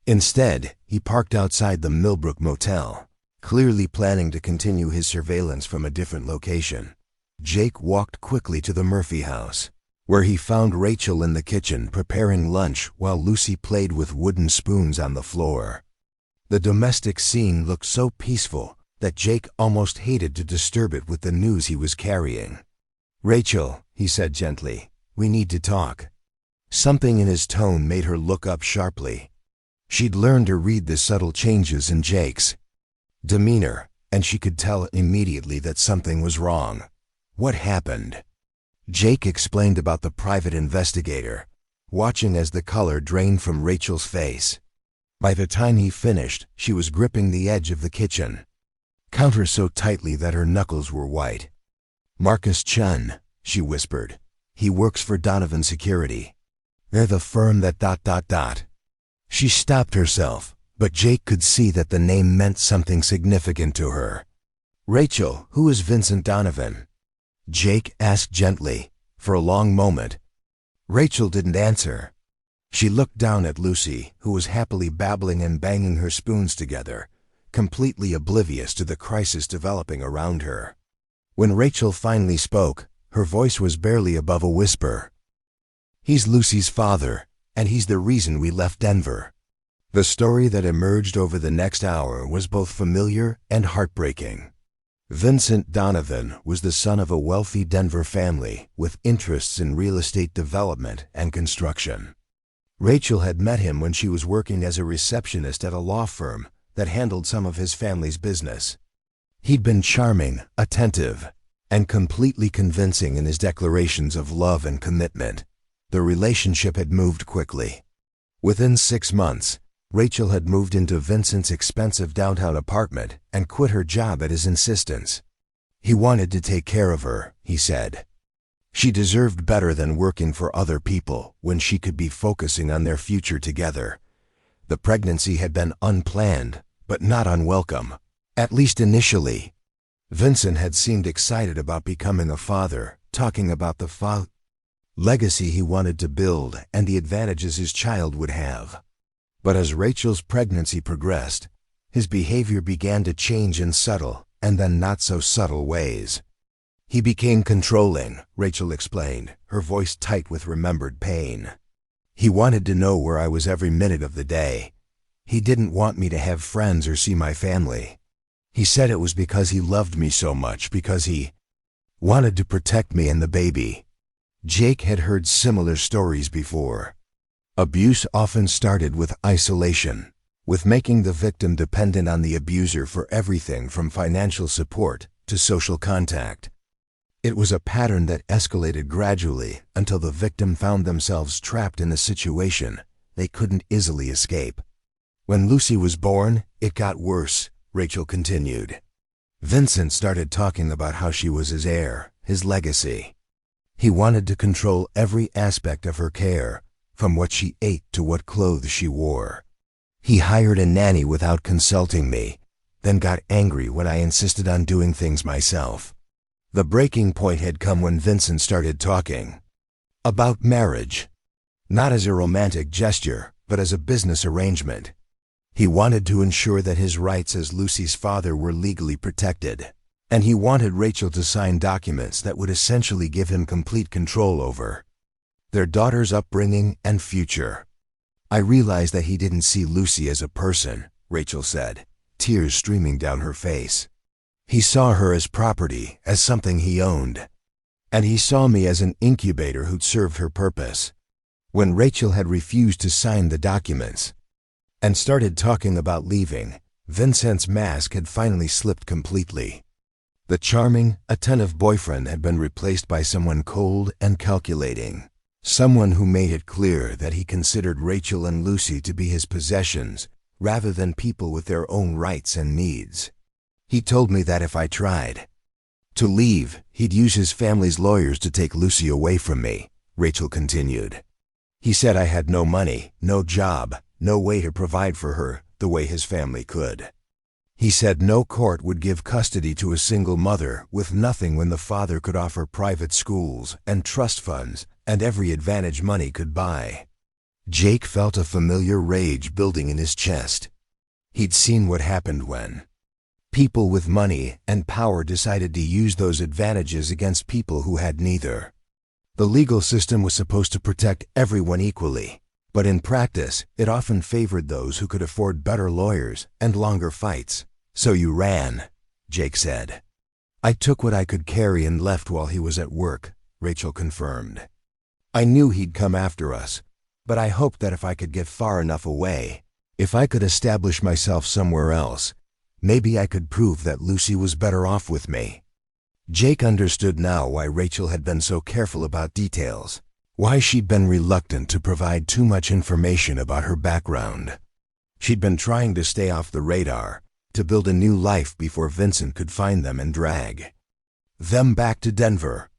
Instead, he parked outside the Millbrook Motel, clearly planning to continue his surveillance from a different location. Jake walked quickly to the Murphy house, where he found Rachel in the kitchen preparing lunch while Lucy played with wooden spoons on the floor. The domestic scene looked so peaceful that Jake almost hated to disturb it with the news he was carrying. Rachel, he said gently, we need to talk. Something in his tone made her look up sharply. She'd learned to read the subtle changes in Jake's demeanor, and she could tell immediately that something was wrong. What happened? Jake explained about the private investigator, watching as the color drained from Rachel's face. By the time he finished, she was gripping the edge of the kitchen counter so tightly that her knuckles were white. Marcus Chun, she whispered. He works for Donovan Security. They're the firm that ... She stopped herself, but Jake could see that the name meant something significant to her. Rachel, who is Vincent Donovan? Jake asked gently, for a long moment. Rachel didn't answer. She looked down at Lucy, who was happily babbling and banging her spoons together, completely oblivious to the crisis developing around her. When Rachel finally spoke, her voice was barely above a whisper. He's Lucy's father, and he's the reason we left Denver. The story that emerged over the next hour was both familiar and heartbreaking. Vincent Donovan was the son of a wealthy Denver family with interests in real estate development and construction. Rachel had met him when she was working as a receptionist at a law firm that handled some of his family's business. He'd been charming, attentive, and completely convincing in his declarations of love and commitment. The relationship had moved quickly. Within 6 months, Rachel had moved into Vincent's expensive downtown apartment and quit her job at his insistence. He wanted to take care of her, he said. She deserved better than working for other people when she could be focusing on their future together. The pregnancy had been unplanned, but not unwelcome, at least initially. Vincent had seemed excited about becoming a father, talking about the legacy he wanted to build and the advantages his child would have. But as Rachel's pregnancy progressed, his behavior began to change in subtle and then not so subtle ways. He became controlling, Rachel explained, her voice tight with remembered pain. He wanted to know where I was every minute of the day. He didn't want me to have friends or see my family. He said it was because he loved me so much, because he wanted to protect me and the baby. Jake had heard similar stories before. Abuse often started with isolation, with making the victim dependent on the abuser for everything from financial support to social contact. It was a pattern that escalated gradually until the victim found themselves trapped in a situation they couldn't easily escape. When Lucy was born, it got worse, Rachel continued. Vincent started talking about how she was his heir, his legacy. He wanted to control every aspect of her care, from what she ate to what clothes she wore. He hired a nanny without consulting me, then got angry when I insisted on doing things myself. The breaking point had come when Vincent started talking about marriage, not as a romantic gesture, but as a business arrangement. He wanted to ensure that his rights as Lucy's father were legally protected, and he wanted Rachel to sign documents that would essentially give him complete control over their daughter's upbringing and future. I realized that he didn't see Lucy as a person, Rachel said, tears streaming down her face. He saw her as property, as something he owned. And he saw me as an incubator who'd served her purpose. When Rachel had refused to sign the documents and started talking about leaving, Vincent's mask had finally slipped completely. The charming, attentive boyfriend had been replaced by someone cold and calculating. Someone who made it clear that he considered Rachel and Lucy to be his possessions rather than people with their own rights and needs. He told me that if I tried to leave, he'd use his family's lawyers to take Lucy away from me, Rachel continued. He said I had no money, no job, no way to provide for her the way his family could. He said no court would give custody to a single mother with nothing when the father could offer private schools and trust funds and every advantage money could buy. Jake felt a familiar rage building in his chest. He'd seen what happened when people with money and power decided to use those advantages against people who had neither. The legal system was supposed to protect everyone equally, but in practice, it often favored those who could afford better lawyers and longer fights. So you ran, Jake said. I took what I could carry and left while he was at work, Rachel confirmed. I knew he'd come after us, but I hoped that if I could get far enough away, if I could establish myself somewhere else, maybe I could prove that Lucy was better off with me. Jake understood now why Rachel had been so careful about details, why she'd been reluctant to provide too much information about her background. She'd been trying to stay off the radar, to build a new life before Vincent could find them and drag them back to Denver.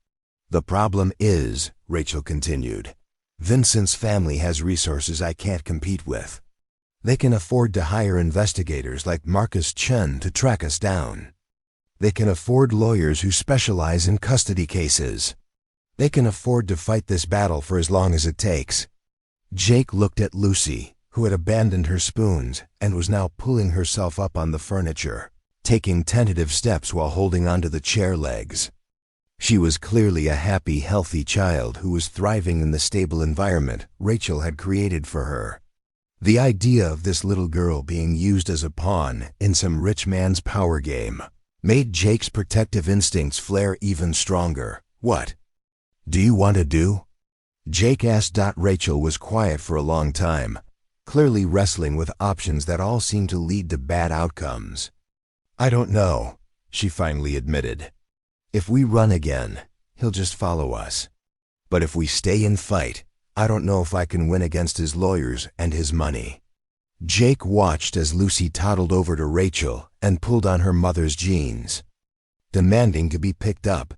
The problem is, Rachel continued, Vincent's family has resources I can't compete with. They can afford to hire investigators like Marcus Chen to track us down. They can afford lawyers who specialize in custody cases. They can afford to fight this battle for as long as it takes. Jake looked at Lucy, who had abandoned her spoons and was now pulling herself up on the furniture, taking tentative steps while holding onto the chair legs. She was clearly a happy, healthy child who was thriving in the stable environment Rachel had created for her. The idea of this little girl being used as a pawn in some rich man's power game made Jake's protective instincts flare even stronger. What do you want to do? Jake asked. Rachel was quiet for a long time, clearly wrestling with options that all seemed to lead to bad outcomes. I don't know, she finally admitted. If we run again, he'll just follow us. But if we stay and fight, I don't know if I can win against his lawyers and his money. Jake watched as Lucy toddled over to Rachel and pulled on her mother's jeans, demanding to be picked up.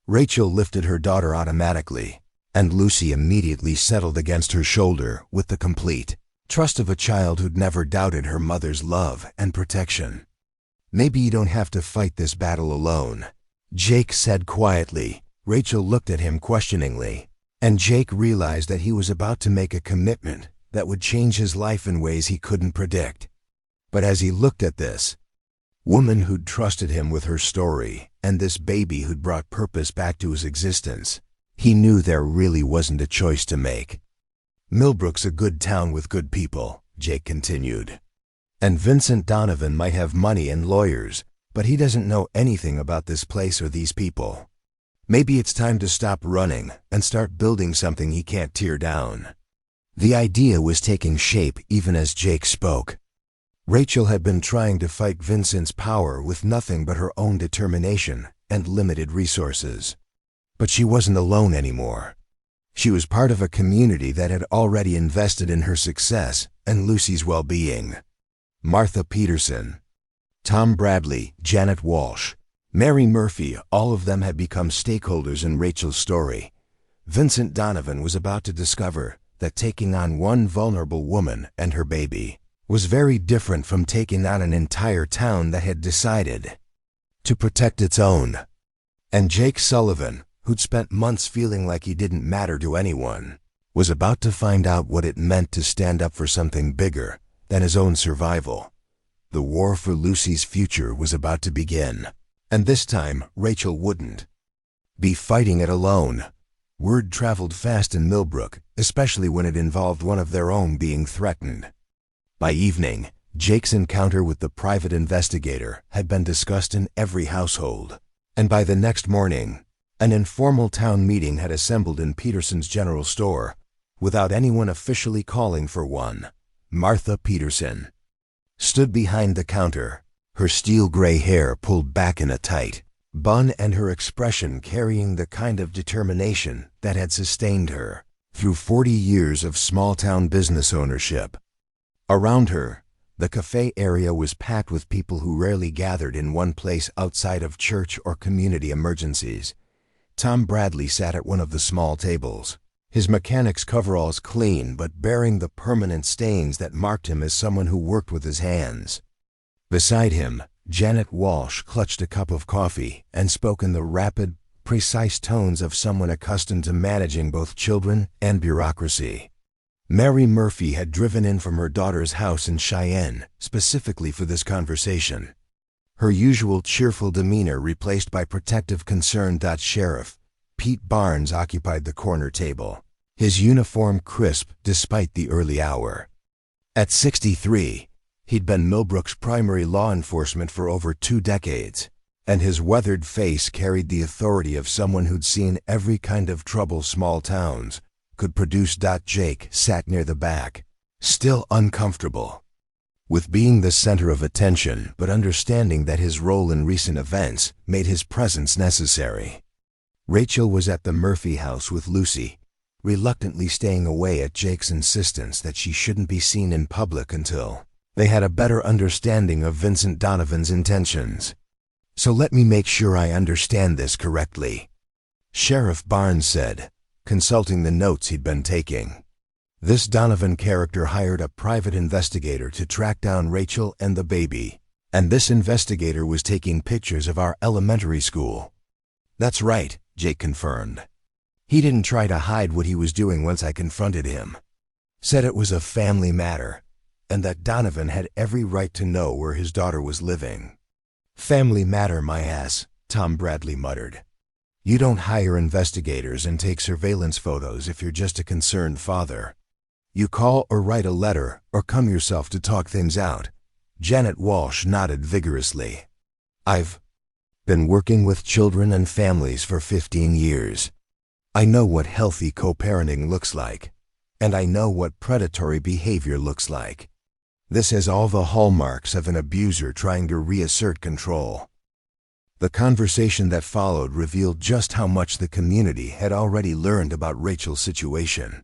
Rachel lifted her daughter automatically, and Lucy immediately settled against her shoulder with the complete trust of a child who'd never doubted her mother's love and protection. Maybe you don't have to fight this battle alone, Jake said quietly. Rachel looked at him questioningly, and Jake realized that he was about to make a commitment that would change his life in ways he couldn't predict. But as he looked at this woman who'd trusted him with her story and this baby who'd brought purpose back to his existence, he knew there really wasn't a choice to make. Millbrook's a good town with good people, Jake continued. And Vincent Donovan might have money and lawyers, but he doesn't know anything about this place or these people. Maybe it's time to stop running and start building something he can't tear down. The idea was taking shape even as Jake spoke. Rachel had been trying to fight Vincent's power with nothing but her own determination and limited resources. But she wasn't alone anymore. She was part of a community that had already invested in her success and Lucy's well-being. Martha Peterson, Tom Bradley, Janet Walsh, Mary Murphy, all of them had become stakeholders in Rachel's story. Vincent Donovan was about to discover that taking on one vulnerable woman and her baby was very different from taking on an entire town that had decided to protect its own. And Jake Sullivan, who'd spent months feeling like he didn't matter to anyone, was about to find out what it meant to stand up for something bigger than his own survival. The war for Lucy's future was about to begin, and this time Rachel wouldn't be fighting it alone. Word traveled fast in Millbrook, especially when it involved one of their own being threatened. By evening, Jake's encounter with the private investigator had been discussed in every household, and by the next morning, an informal town meeting had assembled in Peterson's general store, without anyone officially calling for one. Martha Peterson stood behind the counter, her steel-gray hair pulled back in a tight bun and her expression carrying the kind of determination that had sustained her through 40 years of small-town business ownership. Around her, the cafe area was packed with people who rarely gathered in one place outside of church or community emergencies. Tom Bradley sat at one of the small tables, his mechanic's coveralls clean but bearing the permanent stains that marked him as someone who worked with his hands. Beside him, Janet Walsh clutched a cup of coffee and spoke in the rapid, precise tones of someone accustomed to managing both children and bureaucracy. Mary Murphy had driven in from her daughter's house in Cheyenne specifically for this conversation. Her usual cheerful demeanor replaced by protective concern. Sheriff Pete Barnes occupied the corner table, his uniform crisp despite the early hour. At 63, he'd been Millbrook's primary law enforcement for over 2 decades, and his weathered face carried the authority of someone who'd seen every kind of trouble small towns could produce. Jake sat near the back, still uncomfortable with being the center of attention, but understanding that his role in recent events made his presence necessary. Rachel was at the Murphy house with Lucy, reluctantly staying away at Jake's insistence that she shouldn't be seen in public until they had a better understanding of Vincent Donovan's intentions. "So let me make sure I understand this correctly," Sheriff Barnes said, consulting the notes he'd been taking. "This Donovan character hired a private investigator to track down Rachel and the baby, and this investigator was taking pictures of our elementary school." "That's right," Jake confirmed. "He didn't try to hide what he was doing once I confronted him. Said it was a family matter, and that Donovan had every right to know where his daughter was living." "Family matter, my ass," Tom Bradley muttered. "You don't hire investigators and take surveillance photos if you're just a concerned father. You call or write a letter or come yourself to talk things out." Janet Walsh nodded vigorously. "I've been working with children and families for 15 years. I know what healthy co-parenting looks like, and I know what predatory behavior looks like. This has all the hallmarks of an abuser trying to reassert control." The conversation that followed revealed just how much the community had already learned about Rachel's situation.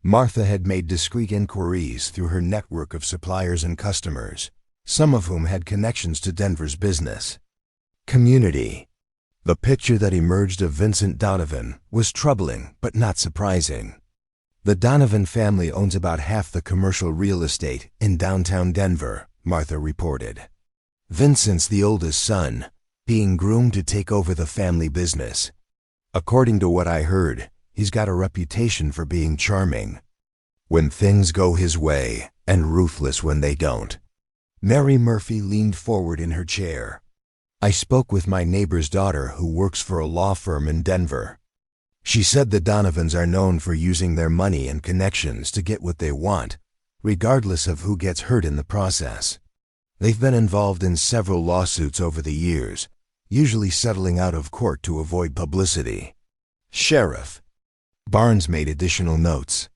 Martha had made discreet inquiries through her network of suppliers and customers, some of whom had connections to Denver's business community. The picture that emerged of Vincent Donovan was troubling but not surprising. The Donovan family owns about half the commercial real estate in downtown Denver, Martha reported. Vincent's the oldest son, being groomed to take over the family business. According to what I heard, he's got a reputation for being charming when things go his way and ruthless when they don't. Mary Murphy leaned forward in her chair. "I spoke with my neighbor's daughter who works for a law firm in Denver. She said the Donovans are known for using their money and connections to get what they want, regardless of who gets hurt in the process. They've been involved in several lawsuits over the years, usually settling out of court to avoid publicity." Sheriff Barnes made additional notes.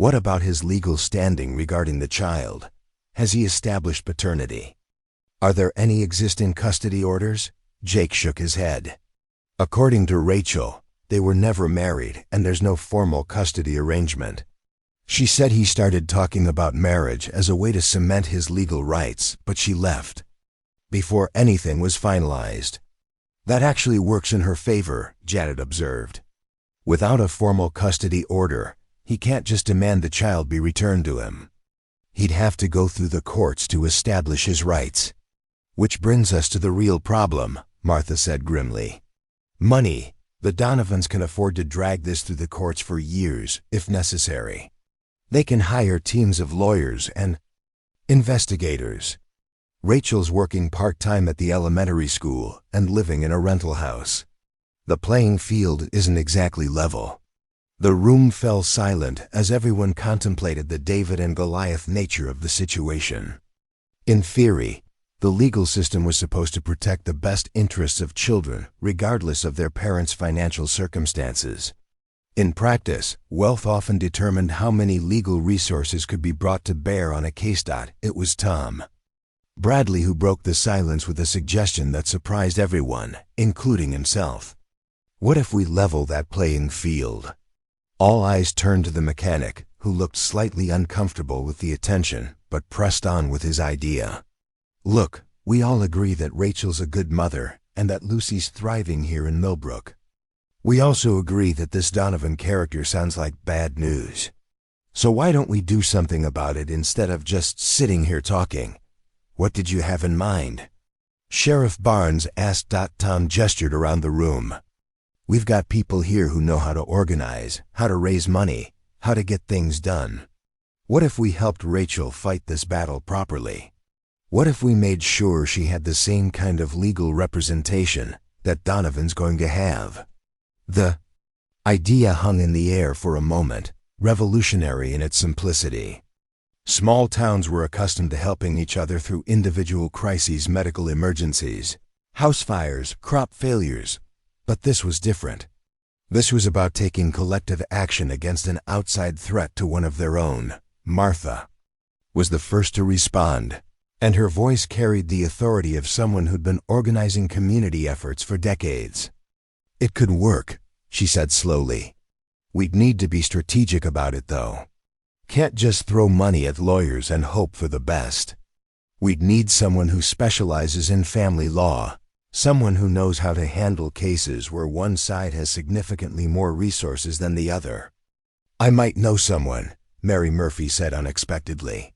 What about his legal standing regarding the child? Has he established paternity? Are there any existing custody orders? Jake shook his head. According to Rachel, they were never married and there's no formal custody arrangement. She said he started talking about marriage as a way to cement his legal rights, but she left before anything was finalized. That actually works in her favor, Janet observed. Without a formal custody order, he can't just demand the child be returned to him. He'd have to go through the courts to establish his rights. Which brings us to the real problem, Martha said grimly. Money. The Donovans can afford to drag this through the courts for years, if necessary. They can hire teams of lawyers and investigators. Rachel's working part-time at the elementary school and living in a rental house. The playing field isn't exactly level. The room fell silent as everyone contemplated the David and Goliath nature of the situation. In theory, the legal system was supposed to protect the best interests of children, regardless of their parents' financial circumstances. In practice, wealth often determined how many legal resources could be brought to bear on a case. It was Tom Bradley who broke the silence with a suggestion that surprised everyone, including himself. What if we level that playing field? All eyes turned to the mechanic, who looked slightly uncomfortable with the attention, but pressed on with his idea. Look, we all agree that Rachel's a good mother, and that Lucy's thriving here in Millbrook. We also agree that this Donovan character sounds like bad news. So why don't we do something about it instead of just sitting here talking? What did you have in mind? Sheriff Barnes asked. Tom gestured around the room. We've got people here who know how to organize, how to raise money, how to get things done. What if we helped Rachel fight this battle properly? What if we made sure she had the same kind of legal representation that Donovan's going to have? The idea hung in the air for a moment, revolutionary in its simplicity. Small towns were accustomed to helping each other through individual crises, medical emergencies, house fires, crop failures. But this was different. This was about taking collective action against an outside threat to one of their own. Martha was the first to respond, and her voice carried the authority of someone who'd been organizing community efforts for decades. It could work, she said slowly. We'd need to be strategic about it, though. Can't just throw money at lawyers and hope for the best. We'd need someone who specializes in family law, someone who knows how to handle cases where one side has significantly more resources than the other. I might know someone, Mary Murphy said unexpectedly.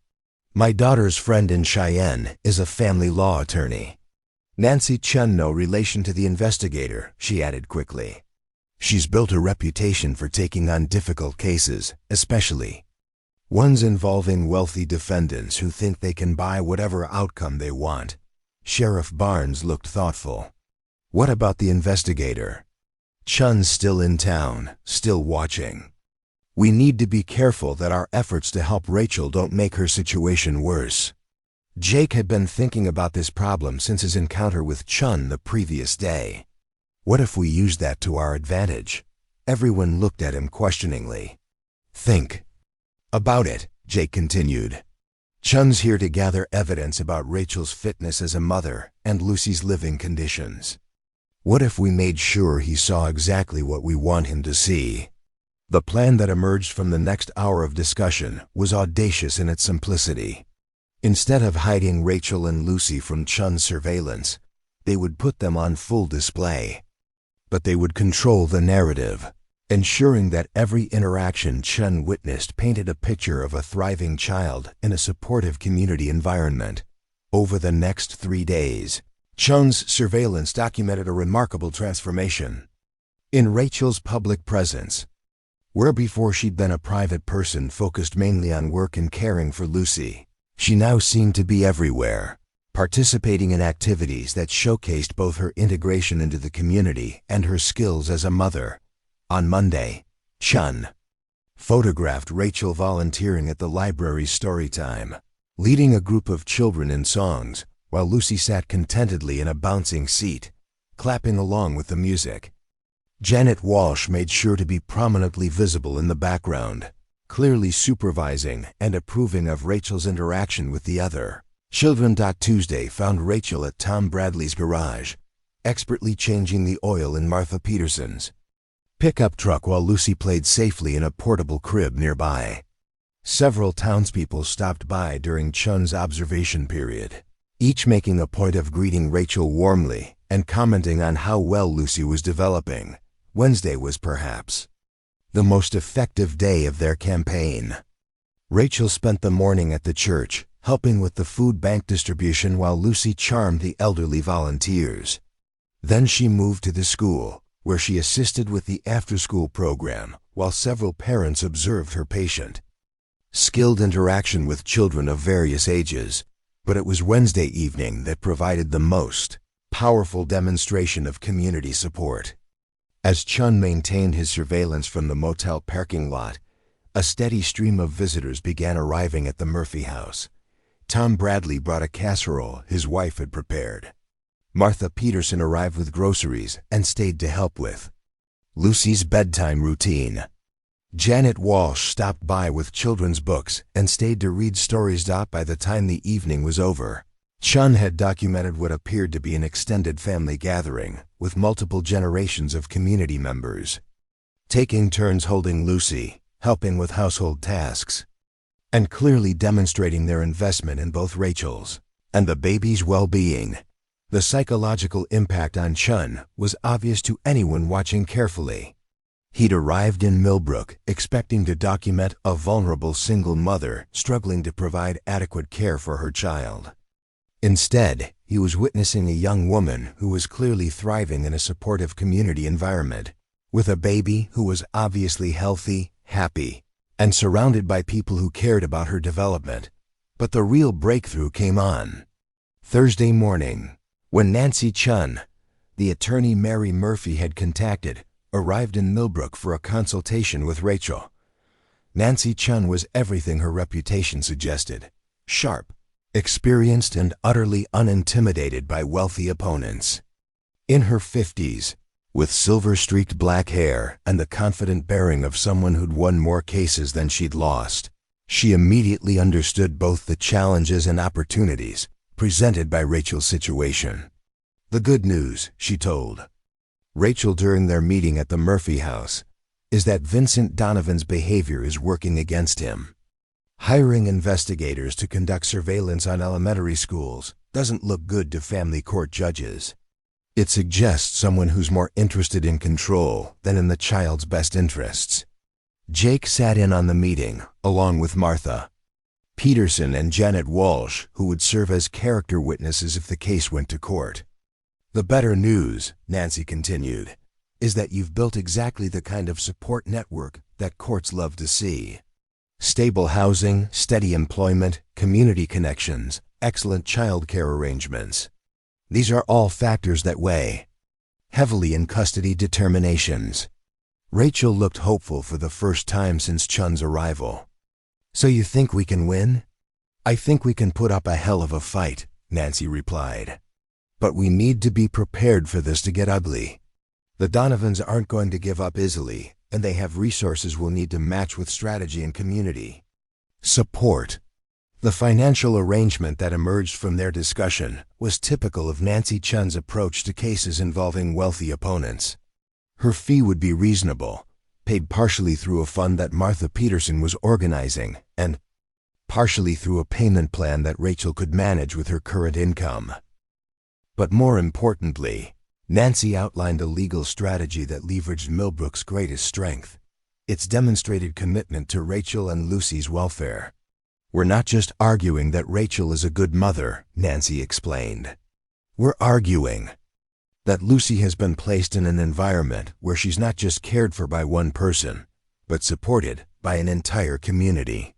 My daughter's friend in Cheyenne is a family law attorney. Nancy Chun, no relation to the investigator, she added quickly. She's built a reputation for taking on difficult cases, especially ones involving wealthy defendants who think they can buy whatever outcome they want. Sheriff Barnes looked thoughtful. What about the investigator? Chun's still in town, still watching. We need to be careful that our efforts to help Rachel don't make her situation worse. Jake had been thinking about this problem since his encounter with Chun the previous day. What if we used that to our advantage? Everyone looked at him questioningly. Think about it, Jake continued. Chun's here to gather evidence about Rachel's fitness as a mother and Lucy's living conditions. What if we made sure he saw exactly what we want him to see? The plan that emerged from the next hour of discussion was audacious in its simplicity. Instead of hiding Rachel and Lucy from Chun's surveillance, they would put them on full display. But they would control the narrative, ensuring that every interaction Chun witnessed painted a picture of a thriving child in a supportive community environment. Over the next 3 days, Chun's surveillance documented a remarkable transformation. In Rachel's public presence, where before she'd been a private person focused mainly on work and caring for Lucy, she now seemed to be everywhere, participating in activities that showcased both her integration into the community and her skills as a mother. On Monday, Chun photographed Rachel volunteering at the library's story time, leading a group of children in songs, while Lucy sat contentedly in a bouncing seat, clapping along with the music. Janet Walsh made sure to be prominently visible in the background, clearly supervising and approving of Rachel's interaction with the other. Children. Tuesday found Rachel at Tom Bradley's garage, expertly changing the oil in Martha Peterson's pickup truck while Lucy played safely in a portable crib nearby. Several townspeople stopped by during Chun's observation period, each making a point of greeting Rachel warmly and commenting on how well Lucy was developing. Wednesday was perhaps the most effective day of their campaign. Rachel spent the morning at the church, helping with the food bank distribution while Lucy charmed the elderly volunteers. Then she moved to the school, where she assisted with the after-school program while several parents observed her patient. Skilled interaction with children of various ages, but it was Wednesday evening that provided the most powerful demonstration of community support. As Chun maintained his surveillance from the motel parking lot, a steady stream of visitors began arriving at the Murphy house. Tom Bradley brought a casserole his wife had prepared. Martha Peterson arrived with groceries and stayed to help with Lucy's bedtime routine. Janet Walsh stopped by with children's books and stayed to read stories. By the time the evening was over, Chun had documented what appeared to be an extended family gathering with multiple generations of community members, taking turns holding Lucy, helping with household tasks, and clearly demonstrating their investment in both Rachel's and the baby's well-being. The psychological impact on Chun was obvious to anyone watching carefully. He'd arrived in Millbrook expecting to document a vulnerable single mother struggling to provide adequate care for her child. Instead, he was witnessing a young woman who was clearly thriving in a supportive community environment, with a baby who was obviously healthy, happy, and surrounded by people who cared about her development. But the real breakthrough came on Thursday morning, when Nancy Chun, the attorney Mary Murphy had contacted, arrived in Millbrook for a consultation with Rachel. Nancy Chun was everything her reputation suggested: sharp, experienced, and utterly unintimidated by wealthy opponents. In her 50s, with silver-streaked black hair and the confident bearing of someone who'd won more cases than she'd lost, she immediately understood both the challenges and opportunities presented by Rachel's situation. The good news, she told Rachel during their meeting at the Murphy house, is that Vincent Donovan's behavior is working against him. Hiring investigators to conduct surveillance on elementary schools doesn't look good to family court judges. It suggests someone who's more interested in control than in the child's best interests. Jake sat in on the meeting, along with Martha Peterson and Janet Walsh, who would serve as character witnesses if the case went to court. The better news, Nancy continued, is that you've built exactly the kind of support network that courts love to see. Stable housing, steady employment, community connections, excellent child care arrangements. These are all factors that weigh heavily in custody determinations. Rachel looked hopeful for the first time since Chun's arrival. So you think we can win? I think we can put up a hell of a fight, Nancy replied. But we need to be prepared for this to get ugly. The Donovans aren't going to give up easily, and they have resources we'll need to match with strategy and community support. The financial arrangement that emerged from their discussion was typical of Nancy Chun's approach to cases involving wealthy opponents. Her fee would be reasonable, paid partially through a fund that Martha Peterson was organizing, and partially through a payment plan that Rachel could manage with her current income. But more importantly, Nancy outlined a legal strategy that leveraged Millbrook's greatest strength: its demonstrated commitment to Rachel and Lucy's welfare. We're not just arguing that Rachel is a good mother, Nancy explained. We're arguing that Lucy has been placed in an environment where she's not just cared for by one person, but supported by an entire community.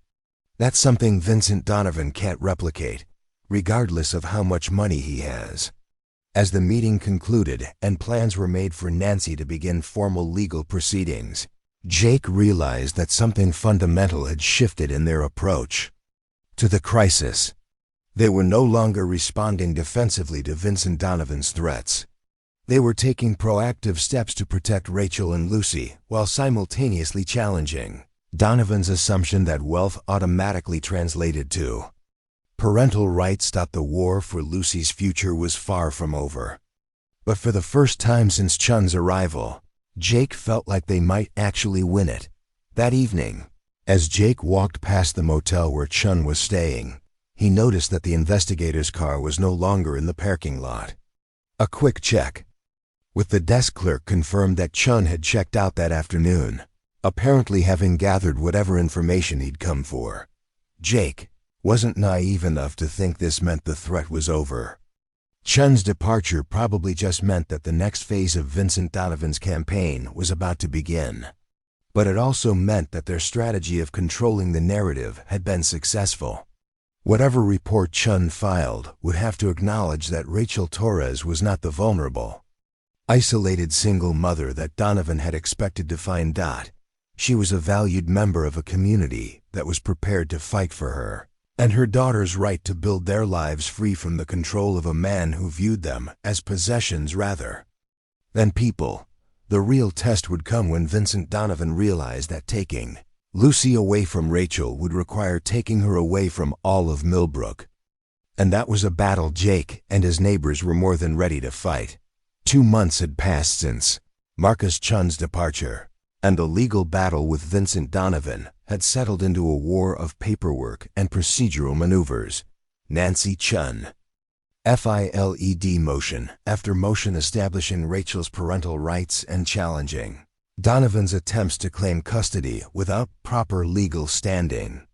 That's something Vincent Donovan can't replicate, regardless of how much money he has. As the meeting concluded and plans were made for Nancy to begin formal legal proceedings, Jake realized that something fundamental had shifted in their approach to the crisis. They were no longer responding defensively to Vincent Donovan's threats. They were taking proactive steps to protect Rachel and Lucy while simultaneously challenging Donovan's assumption that wealth automatically translated to parental rights. The war for Lucy's future was far from over. But for the first time since Chun's arrival, Jake felt like they might actually win it. That evening, as Jake walked past the motel where Chun was staying, he noticed that the investigator's car was no longer in the parking lot. A quick check with the desk clerk confirmed that Chun had checked out that afternoon, apparently having gathered whatever information he'd come for. Jake wasn't naive enough to think this meant the threat was over. Chun's departure probably just meant that the next phase of Vincent Donovan's campaign was about to begin. But it also meant that their strategy of controlling the narrative had been successful. Whatever report Chun filed would have to acknowledge that Rachel Torres was not the vulnerable, isolated single mother that Donovan had expected to find. She was a valued member of a community that was prepared to fight for her and her daughter's right to build their lives free from the control of a man who viewed them as possessions rather than people. The real test would come when Vincent Donovan realized that taking Lucy away from Rachel would require taking her away from all of Millbrook. And that was a battle Jake and his neighbors were more than ready to fight. 2 months had passed since Marcus Chun's departure, and the legal battle with Vincent Donovan had settled into a war of paperwork and procedural maneuvers. Nancy Chun filed motion after motion establishing Rachel's parental rights and challenging Donovan's attempts to claim custody without proper legal standing.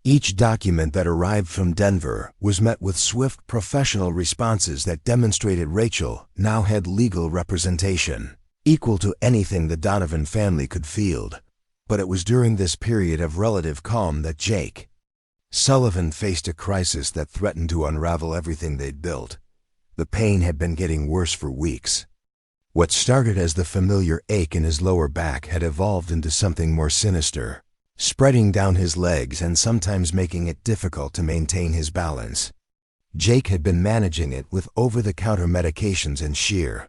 Each document that arrived from Denver was met with swift professional responses that demonstrated Rachel now had legal representation, equal to anything the Donovan family could field. But it was during this period of relative calm that Jake Sullivan faced a crisis that threatened to unravel everything they'd built. The pain had been getting worse for weeks. What started as the familiar ache in his lower back had evolved into something more sinister, spreading down his legs and sometimes making it difficult to maintain his balance. Jake had been managing it with over-the-counter medications and sheer,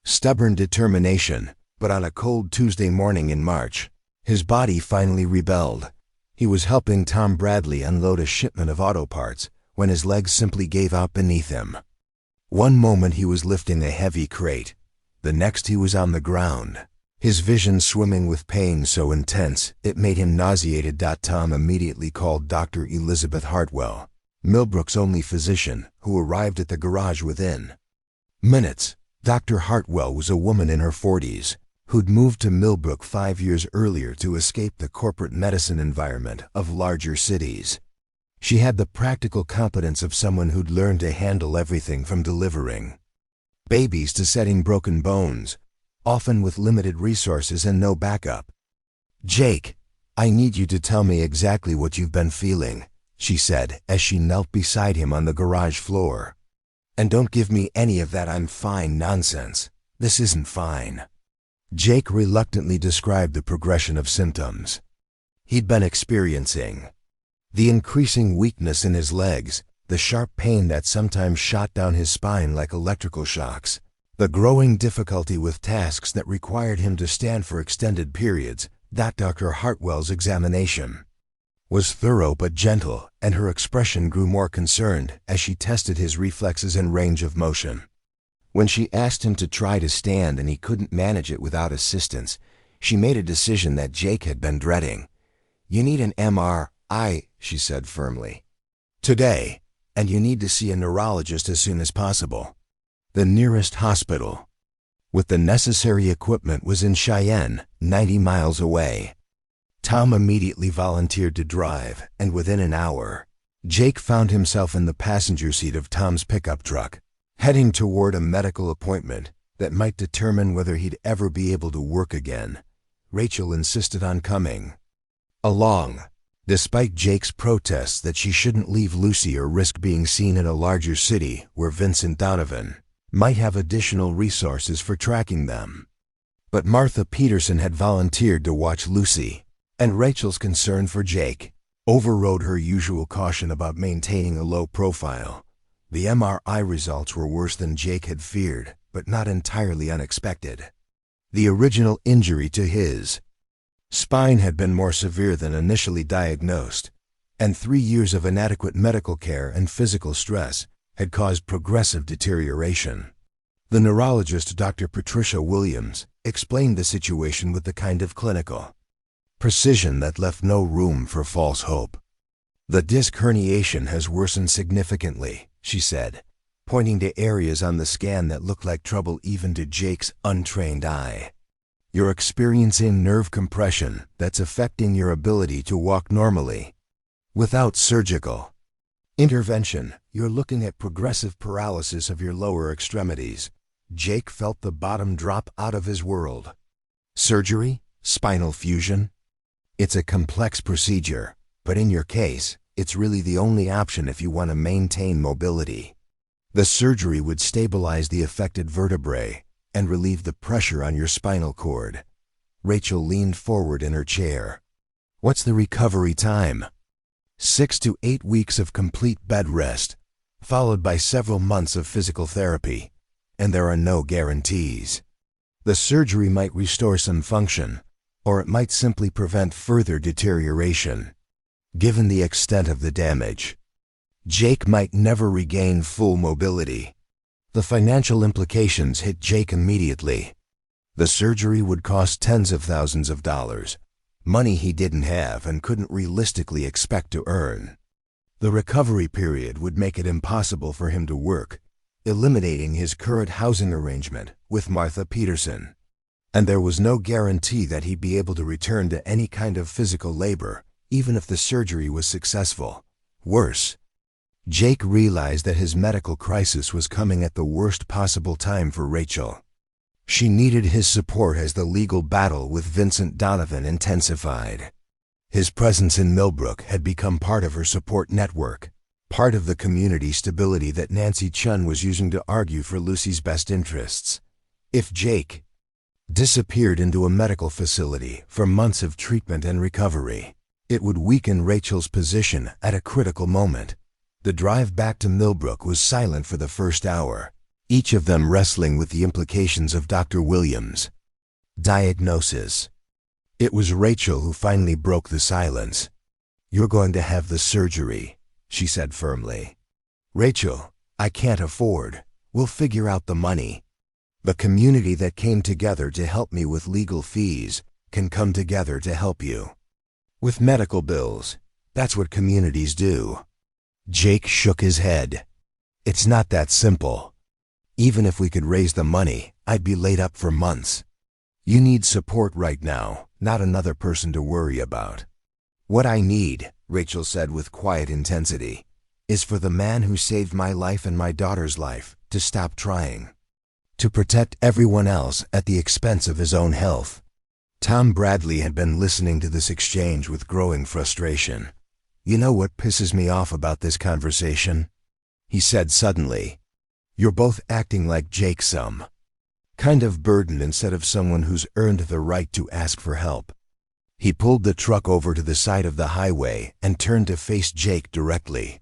stubborn determination, but on a cold Tuesday morning in March, his body finally rebelled. He was helping Tom Bradley unload a shipment of auto parts when his legs simply gave out beneath him. One moment he was lifting a heavy crate, the next he was on the ground, his vision swimming with pain so intense it made him nauseated. Tom immediately called Dr. Elizabeth Hartwell, Millbrook's only physician, who arrived at the garage within minutes. Dr. Hartwell was a woman in her 40s who'd moved to Millbrook 5 years earlier to escape the corporate medicine environment of larger cities. She had the practical competence of someone who'd learned to handle everything from delivering babies to setting broken bones, often with limited resources and no backup. "Jake, I need you to tell me exactly what you've been feeling," she said as she knelt beside him on the garage floor. "And don't give me any of that 'I'm fine' nonsense. This isn't fine." Jake reluctantly described the progression of symptoms he'd been experiencing. The increasing weakness in his legs, the sharp pain that sometimes shot down his spine like electrical shocks, the growing difficulty with tasks that required him to stand for extended periods. Dr. Hartwell's examination was thorough but gentle, and her expression grew more concerned as she tested his reflexes and range of motion. When she asked him to try to stand and he couldn't manage it without assistance, she made a decision that Jake had been dreading. "You need an MRI," she said firmly, "today, and you need to see a neurologist as soon as possible." The nearest hospital, with the necessary equipment, was in Cheyenne, 90 miles away. Tom immediately volunteered to drive, and within an hour, Jake found himself in the passenger seat of Tom's pickup truck, heading toward a medical appointment that might determine whether he'd ever be able to work again. Rachel insisted on coming along, despite Jake's protests that she shouldn't leave Lucy or risk being seen in a larger city where Vincent Donovan might have additional resources for tracking them. But Martha Peterson had volunteered to watch Lucy, and Rachel's concern for Jake overrode her usual caution about maintaining a low profile. The MRI results were worse than Jake had feared, but not entirely unexpected. The original injury to his Spine had been more severe than initially diagnosed, and 3 years of inadequate medical care and physical stress had caused progressive deterioration. The neurologist, Dr. Patricia Williams, explained the situation with the kind of clinical precision that left no room for false hope. "The disc herniation has worsened significantly," she said, pointing to areas on the scan that looked like trouble even to Jake's untrained eye. "You're experiencing nerve compression that's affecting your ability to walk normally. Without surgical intervention, you're looking at progressive paralysis of your lower extremities." Jake felt the bottom drop out of his world. "Surgery? Spinal fusion? It's a complex procedure, but in your case, it's really the only option if you want to maintain mobility. The surgery would stabilize the affected vertebrae and relieve the pressure on your spinal cord." Rachel leaned forward in her chair. "What's the recovery time?" 6 to 8 weeks of complete bed rest, followed by several months of physical therapy, and there are no guarantees. The surgery might restore some function, or it might simply prevent further deterioration. Given the extent of the damage, Jake might never regain full mobility. The financial implications hit Jake immediately. The surgery would cost tens of thousands of dollars, money he didn't have and couldn't realistically expect to earn. The recovery period would make it impossible for him to work, eliminating his current housing arrangement with Martha Peterson. And there was no guarantee that he'd be able to return to any kind of physical labor, even if the surgery was successful. Worse, Jake realized that his medical crisis was coming at the worst possible time for Rachel. She needed his support as the legal battle with Vincent Donovan intensified. His presence in Millbrook had become part of her support network, part of the community stability that Nancy Chun was using to argue for Lucy's best interests. If Jake disappeared into a medical facility for months of treatment and recovery, it would weaken Rachel's position at a critical moment. The drive back to Millbrook was silent for the first hour, each of them wrestling with the implications of Dr. Williams' diagnosis. It was Rachel who finally broke the silence. "You're going to have the surgery," she said firmly. "Rachel, I can't afford. We'll figure out the money. The community that came together to help me with legal fees can come together to help you with medical bills. That's what communities do." Jake shook his head. "It's not that simple. Even if we could raise the money, I'd be laid up for months. You need support right now, not another person to worry about." "What I need," Rachel said with quiet intensity, "is for the man who saved my life and my daughter's life to stop trying to protect everyone else at the expense of his own health." Tom Bradley had been listening to this exchange with growing frustration. "You know what pisses me off about this conversation?" he said suddenly. "You're both acting like Jake some kind of burden instead of someone who's earned the right to ask for help." He pulled the truck over to the side of the highway and turned to face Jake directly.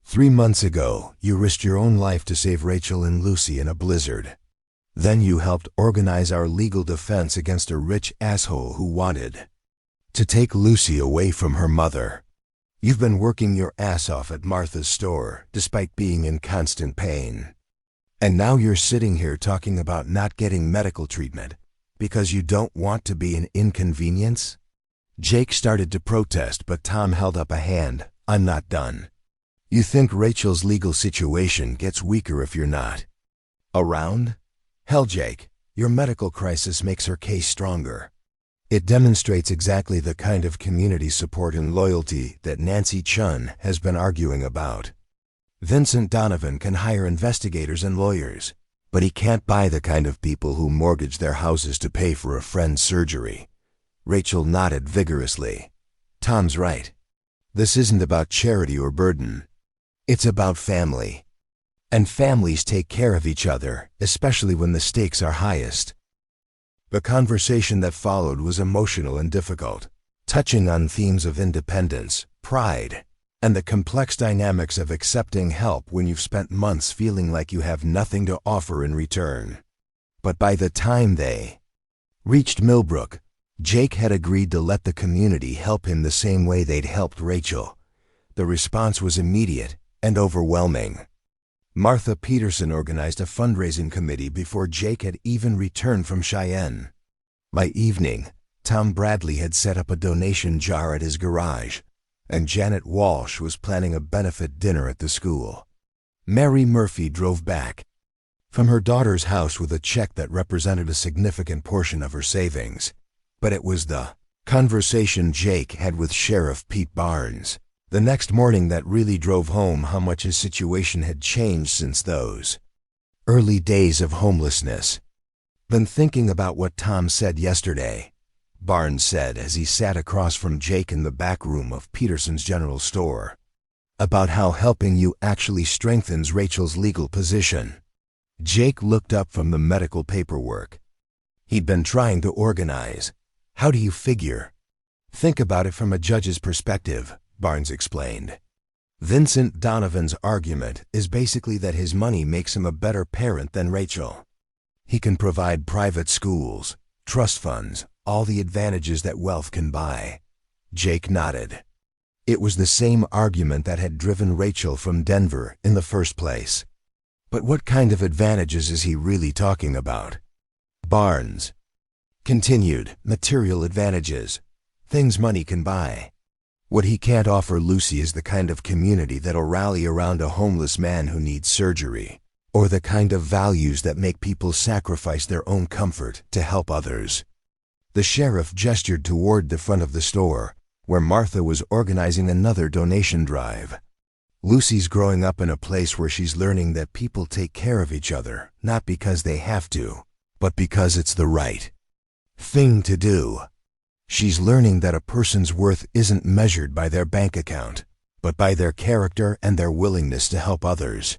3 months ago, you risked your own life to save Rachel and Lucy in a blizzard. Then you helped organize our legal defense against a rich asshole who wanted to take Lucy away from her mother. You've been working your ass off at Martha's store, despite being in constant pain. And now you're sitting here talking about not getting medical treatment because you don't want to be an inconvenience? Jake started to protest, but Tom held up a hand. "I'm not done. You think Rachel's legal situation gets weaker if you're not around? Hell, Jake, your medical crisis makes her case stronger. It demonstrates exactly the kind of community support and loyalty that Nancy Chun has been arguing about. Vincent Donovan can hire investigators and lawyers, but he can't buy the kind of people who mortgage their houses to pay for a friend's surgery." Rachel nodded vigorously. "Tom's right. This isn't about charity or burden. It's about family. And families take care of each other, especially when the stakes are highest." The conversation that followed was emotional and difficult, touching on themes of independence, pride, and the complex dynamics of accepting help when you've spent months feeling like you have nothing to offer in return. But by the time they reached Millbrook, Jake had agreed to let the community help him the same way they'd helped Rachel. The response was immediate and overwhelming. Martha Peterson organized a fundraising committee before Jake had even returned from Cheyenne. By evening, Tom Bradley had set up a donation jar at his garage, and Janet Walsh was planning a benefit dinner at the school. Mary Murphy drove back from her daughter's house with a check that represented a significant portion of her savings. But it was the conversation Jake had with Sheriff Pete Barnes the next morning that really drove home how much his situation had changed since those early days of homelessness. "Been thinking about what Tom said yesterday," Barnes said as he sat across from Jake in the back room of Peterson's general store, "about how helping you actually strengthens Rachel's legal position." Jake looked up from the medical paperwork he'd been trying to organize. "How do you figure?" "Think about it from a judge's perspective," Barnes explained. "Vincent Donovan's argument is basically that his money makes him a better parent than Rachel. He can provide private schools, trust funds, all the advantages that wealth can buy." Jake nodded. It was the same argument that had driven Rachel from Denver in the first place. But what kind of advantages is he really talking about? Barnes continued. "Material advantages. Things money can buy. What he can't offer Lucy is the kind of community that'll rally around a homeless man who needs surgery, or the kind of values that make people sacrifice their own comfort to help others." The sheriff gestured toward the front of the store, where Martha was organizing another donation drive. "Lucy's growing up in a place where she's learning that people take care of each other, not because they have to, but because it's the right thing to do. She's learning that a person's worth isn't measured by their bank account, but by their character and their willingness to help others.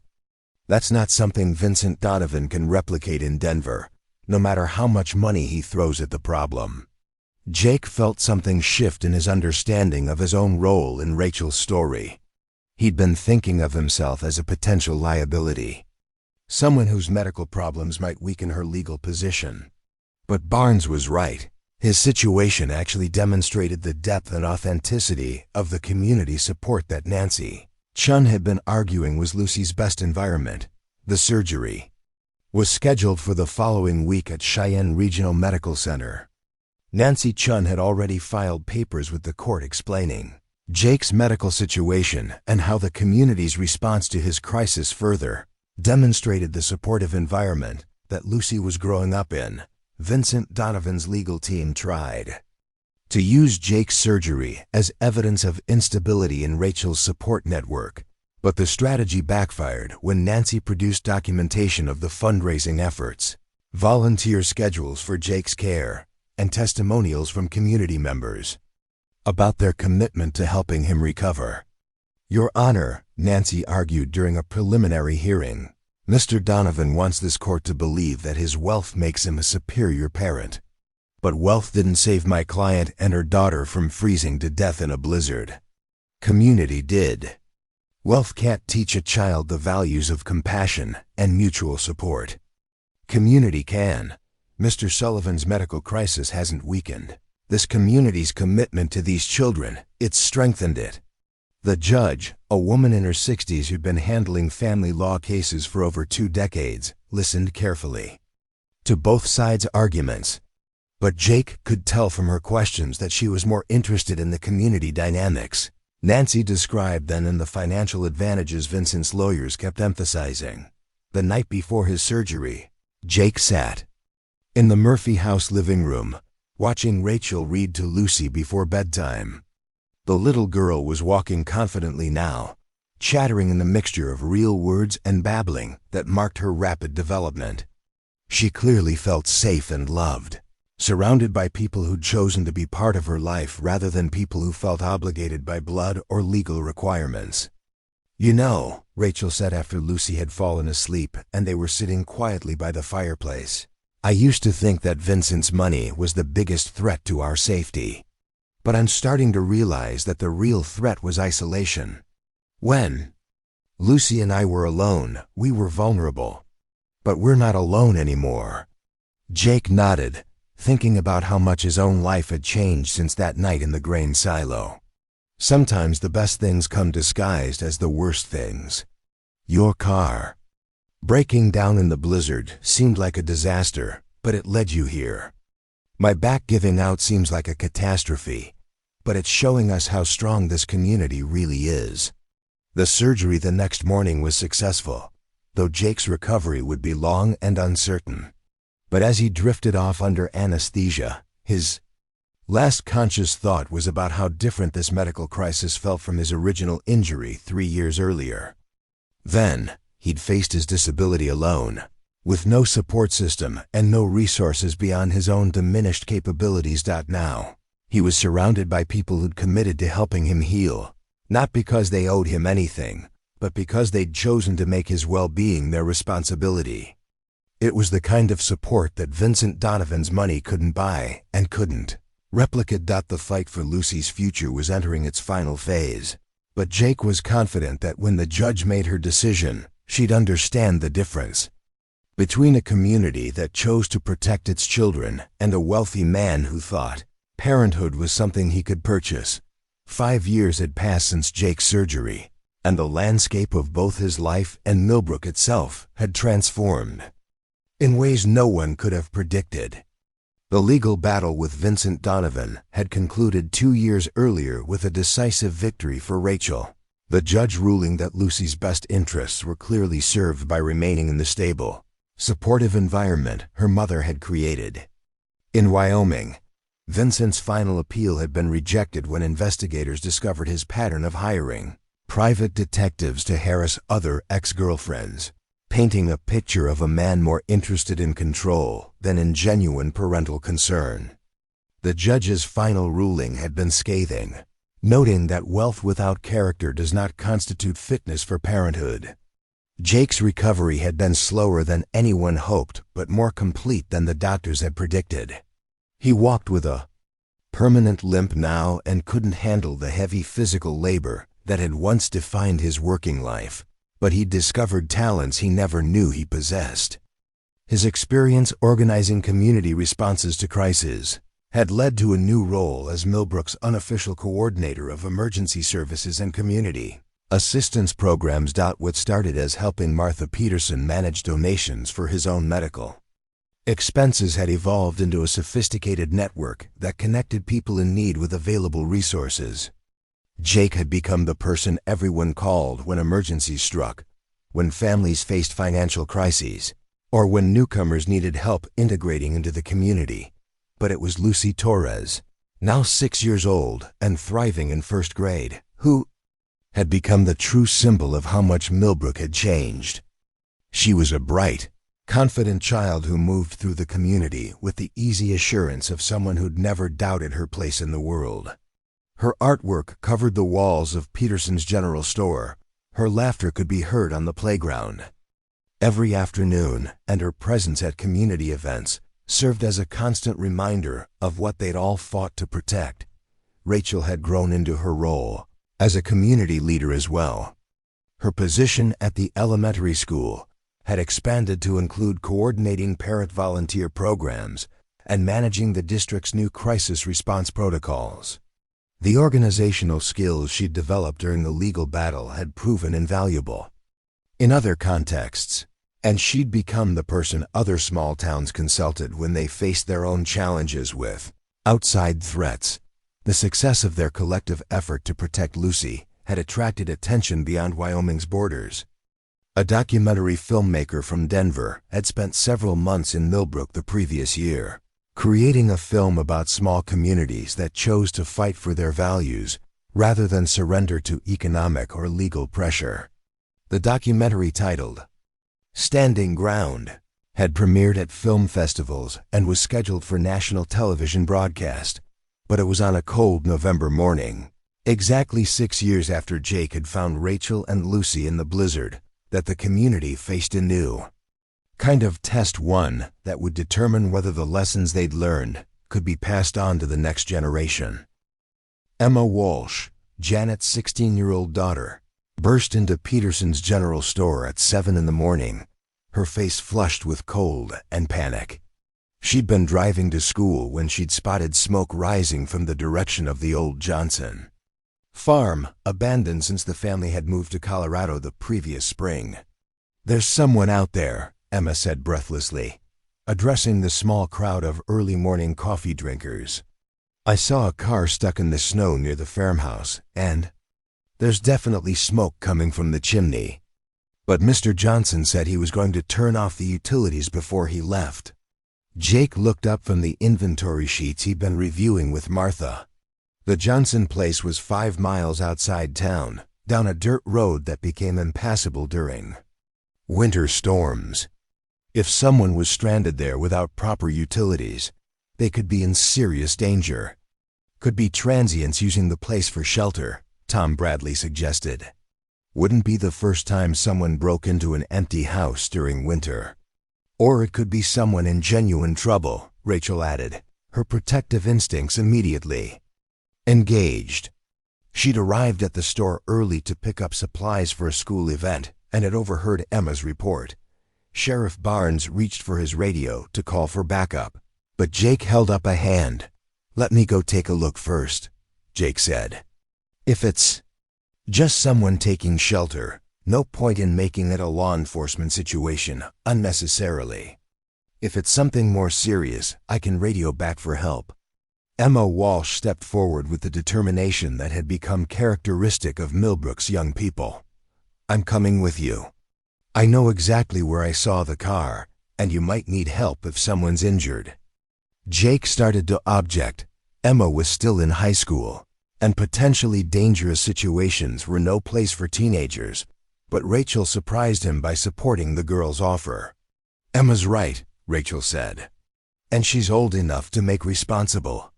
That's not something Vincent Donovan can replicate in Denver, no matter how much money he throws at the problem." Jake felt something shift in his understanding of his own role in Rachel's story. He'd been thinking of himself as a potential liability, someone whose medical problems might weaken her legal position. But Barnes was right. His situation actually demonstrated the depth and authenticity of the community support that Nancy Chun had been arguing was Lucy's best environment. The surgery was scheduled for the following week at Cheyenne Regional Medical Center. Nancy Chun had already filed papers with the court explaining Jake's medical situation and how the community's response to his crisis further demonstrated the supportive environment that Lucy was growing up in. Vincent Donovan's legal team tried to use Jake's surgery as evidence of instability in Rachel's support network, but the strategy backfired when Nancy produced documentation of the fundraising efforts, volunteer schedules for Jake's care, and testimonials from community members about their commitment to helping him recover. "Your Honor," Nancy argued during a preliminary hearing, "Mr. Donovan wants this court to believe that his wealth makes him a superior parent. But wealth didn't save my client and her daughter from freezing to death in a blizzard. Community did. Wealth can't teach a child the values of compassion and mutual support. Community can. Mr. Sullivan's medical crisis hasn't weakened this community's commitment to these children, it's strengthened it." The judge, a woman in her 60s who'd been handling family law cases for over 2 decades, listened carefully to both sides' arguments. But Jake could tell from her questions that she was more interested in the community dynamics Nancy described than in the financial advantages Vincent's lawyers kept emphasizing. The night before his surgery, Jake sat in the Murphy house living room, watching Rachel read to Lucy before bedtime. The little girl was walking confidently now, chattering in the mixture of real words and babbling that marked her rapid development. She clearly felt safe and loved, surrounded by people who'd chosen to be part of her life rather than people who felt obligated by blood or legal requirements. "You know," Rachel said after Lucy had fallen asleep and they were sitting quietly by the fireplace, "I used to think that Vincent's money was the biggest threat to our safety. But I'm starting to realize that the real threat was isolation. When Lucy and I were alone, we were vulnerable. But we're not alone anymore." Jake nodded. thinking about how much his own life had changed since that night in the grain silo. Sometimes the best things come disguised as the worst things. Your car. Breaking down in the blizzard seemed like a disaster, but it led you here. My back giving out seems like a catastrophe, but it's showing us how strong this community really is. The surgery the next morning was successful, though Jake's recovery would be long and uncertain. But as he drifted off under anesthesia, his last conscious thought was about how different this medical crisis felt from his original injury 3 years earlier. Then, he'd faced his disability alone, with no support system and no resources beyond his own diminished capabilities. Now, he was surrounded by people who'd committed to helping him heal, not because they owed him anything, but because they'd chosen to make his well-being their responsibility. It was the kind of support that Vincent Donovan's money couldn't buy and couldn't replicate. The fight for Lucy's future was entering its final phase, but Jake was confident that when the judge made her decision, she'd understand the difference between a community that chose to protect its children and a wealthy man who thought parenthood was something he could purchase. 5 years had passed since Jake's surgery, and the landscape of both his life and Millbrook itself had transformed in ways no one could have predicted. The legal battle with Vincent Donovan had concluded 2 years earlier with a decisive victory for Rachel, the judge ruling that Lucy's best interests were clearly served by remaining in the stable, supportive environment her mother had created. In Wyoming, Vincent's final appeal had been rejected when investigators discovered his pattern of hiring private detectives to harass other ex-girlfriends, painting a picture of a man more interested in control than in genuine parental concern. The judge's final ruling had been scathing, noting that wealth without character does not constitute fitness for parenthood. Jake's recovery had been slower than anyone hoped, but more complete than the doctors had predicted. He walked with a permanent limp now and couldn't handle the heavy physical labor that had once defined his working life, but he'd discovered talents he never knew he possessed. His experience organizing community responses to crises had led to a new role as Millbrook's unofficial coordinator of emergency services and community assistance programs. What started as helping Martha Peterson manage donations for his own medical expenses had evolved into a sophisticated network that connected people in need with available resources. Jake had become the person everyone called when emergencies struck, when families faced financial crises, or when newcomers needed help integrating into the community. But it was Lucy Torres, now 6 years old and thriving in first grade, who had become the true symbol of how much Millbrook had changed. She was a bright, confident child who moved through the community with the easy assurance of someone who'd never doubted her place in the world. Her artwork covered the walls of Peterson's general store. Her laughter could be heard on the playground every afternoon, and her presence at community events served as a constant reminder of what they'd all fought to protect. Rachel had grown into her role as a community leader as well. Her position at the elementary school had expanded to include coordinating parent volunteer programs and managing the district's new crisis response protocols. The organizational skills she'd developed during the legal battle had proven invaluable in other contexts, and she'd become the person other small towns consulted when they faced their own challenges with outside threats. The success of their collective effort to protect Lucy had attracted attention beyond Wyoming's borders. A documentary filmmaker from Denver had spent several months in Millbrook the previous year, creating a film about small communities that chose to fight for their values rather than surrender to economic or legal pressure. The documentary, titled Standing Ground, had premiered at film festivals and was scheduled for national television broadcast, but it was on a cold November morning, exactly 6 years after Jake had found Rachel and Lucy in the blizzard, that the community faced a new kind of test, one that would determine whether the lessons they'd learned could be passed on to the next generation. Emma Walsh, Janet's 16-year-old daughter, burst into Peterson's general store at 7 in the morning, her face flushed with cold and panic. She'd been driving to school when she'd spotted smoke rising from the direction of the old Johnson farm, abandoned since the family had moved to Colorado the previous spring. "There's someone out there," Emma said breathlessly, addressing the small crowd of early morning coffee drinkers. "I saw a car stuck in the snow near the farmhouse, and there's definitely smoke coming from the chimney. But Mr. Johnson said he was going to turn off the utilities before he left." Jake looked up from the inventory sheets he'd been reviewing with Martha. The Johnson place was 5 miles outside town, down a dirt road that became impassable during winter storms. If someone was stranded there without proper utilities, they could be in serious danger. "Could be transients using the place for shelter," Tom Bradley suggested. "Wouldn't be the first time someone broke into an empty house during winter." "Or it could be someone in genuine trouble," Rachel added, her protective instincts immediately engaged. She'd arrived at the store early to pick up supplies for a school event and had overheard Emma's report. Sheriff Barnes reached for his radio to call for backup, but Jake held up a hand. "Let me go take a look first," Jake said. "If it's just someone taking shelter, no point in making it a law enforcement situation unnecessarily. If it's something more serious, I can radio back for help." Emma Walsh stepped forward with the determination that had become characteristic of Millbrook's young people. "I'm coming with you. I know exactly where I saw the car, and you might need help if someone's injured." Jake started to object. Emma was still in high school, and potentially dangerous situations were no place for teenagers, but Rachel surprised him by supporting the girl's offer. "Emma's right," Rachel said. "And she's old enough to make responsible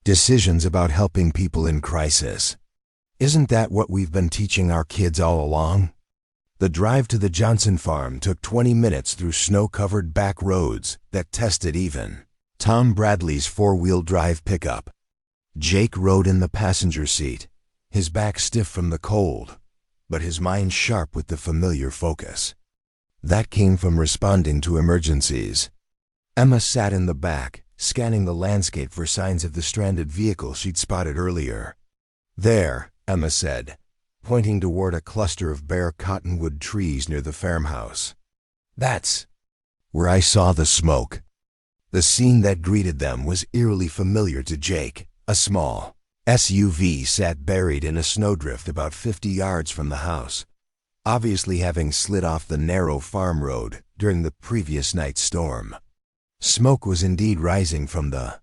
decisions about helping people in crisis. Isn't that what we've been teaching our kids all along?" The drive to the Johnson farm took 20 minutes through snow-covered back roads that tested even Tom Bradley's 4-wheel drive pickup. Jake rode in the passenger seat, his back stiff from the cold, but his mind sharp with the familiar focus that came from responding to emergencies. Emma sat in the back, scanning the landscape for signs of the stranded vehicle she'd spotted earlier. "There," Emma said, pointing toward a cluster of bare cottonwood trees near the farmhouse. "That's where I saw the smoke." The scene that greeted them was eerily familiar to Jake. A small SUV sat buried in a snowdrift about 50 yards from the house, obviously having slid off the narrow farm road during the previous night's storm. Smoke was indeed rising from the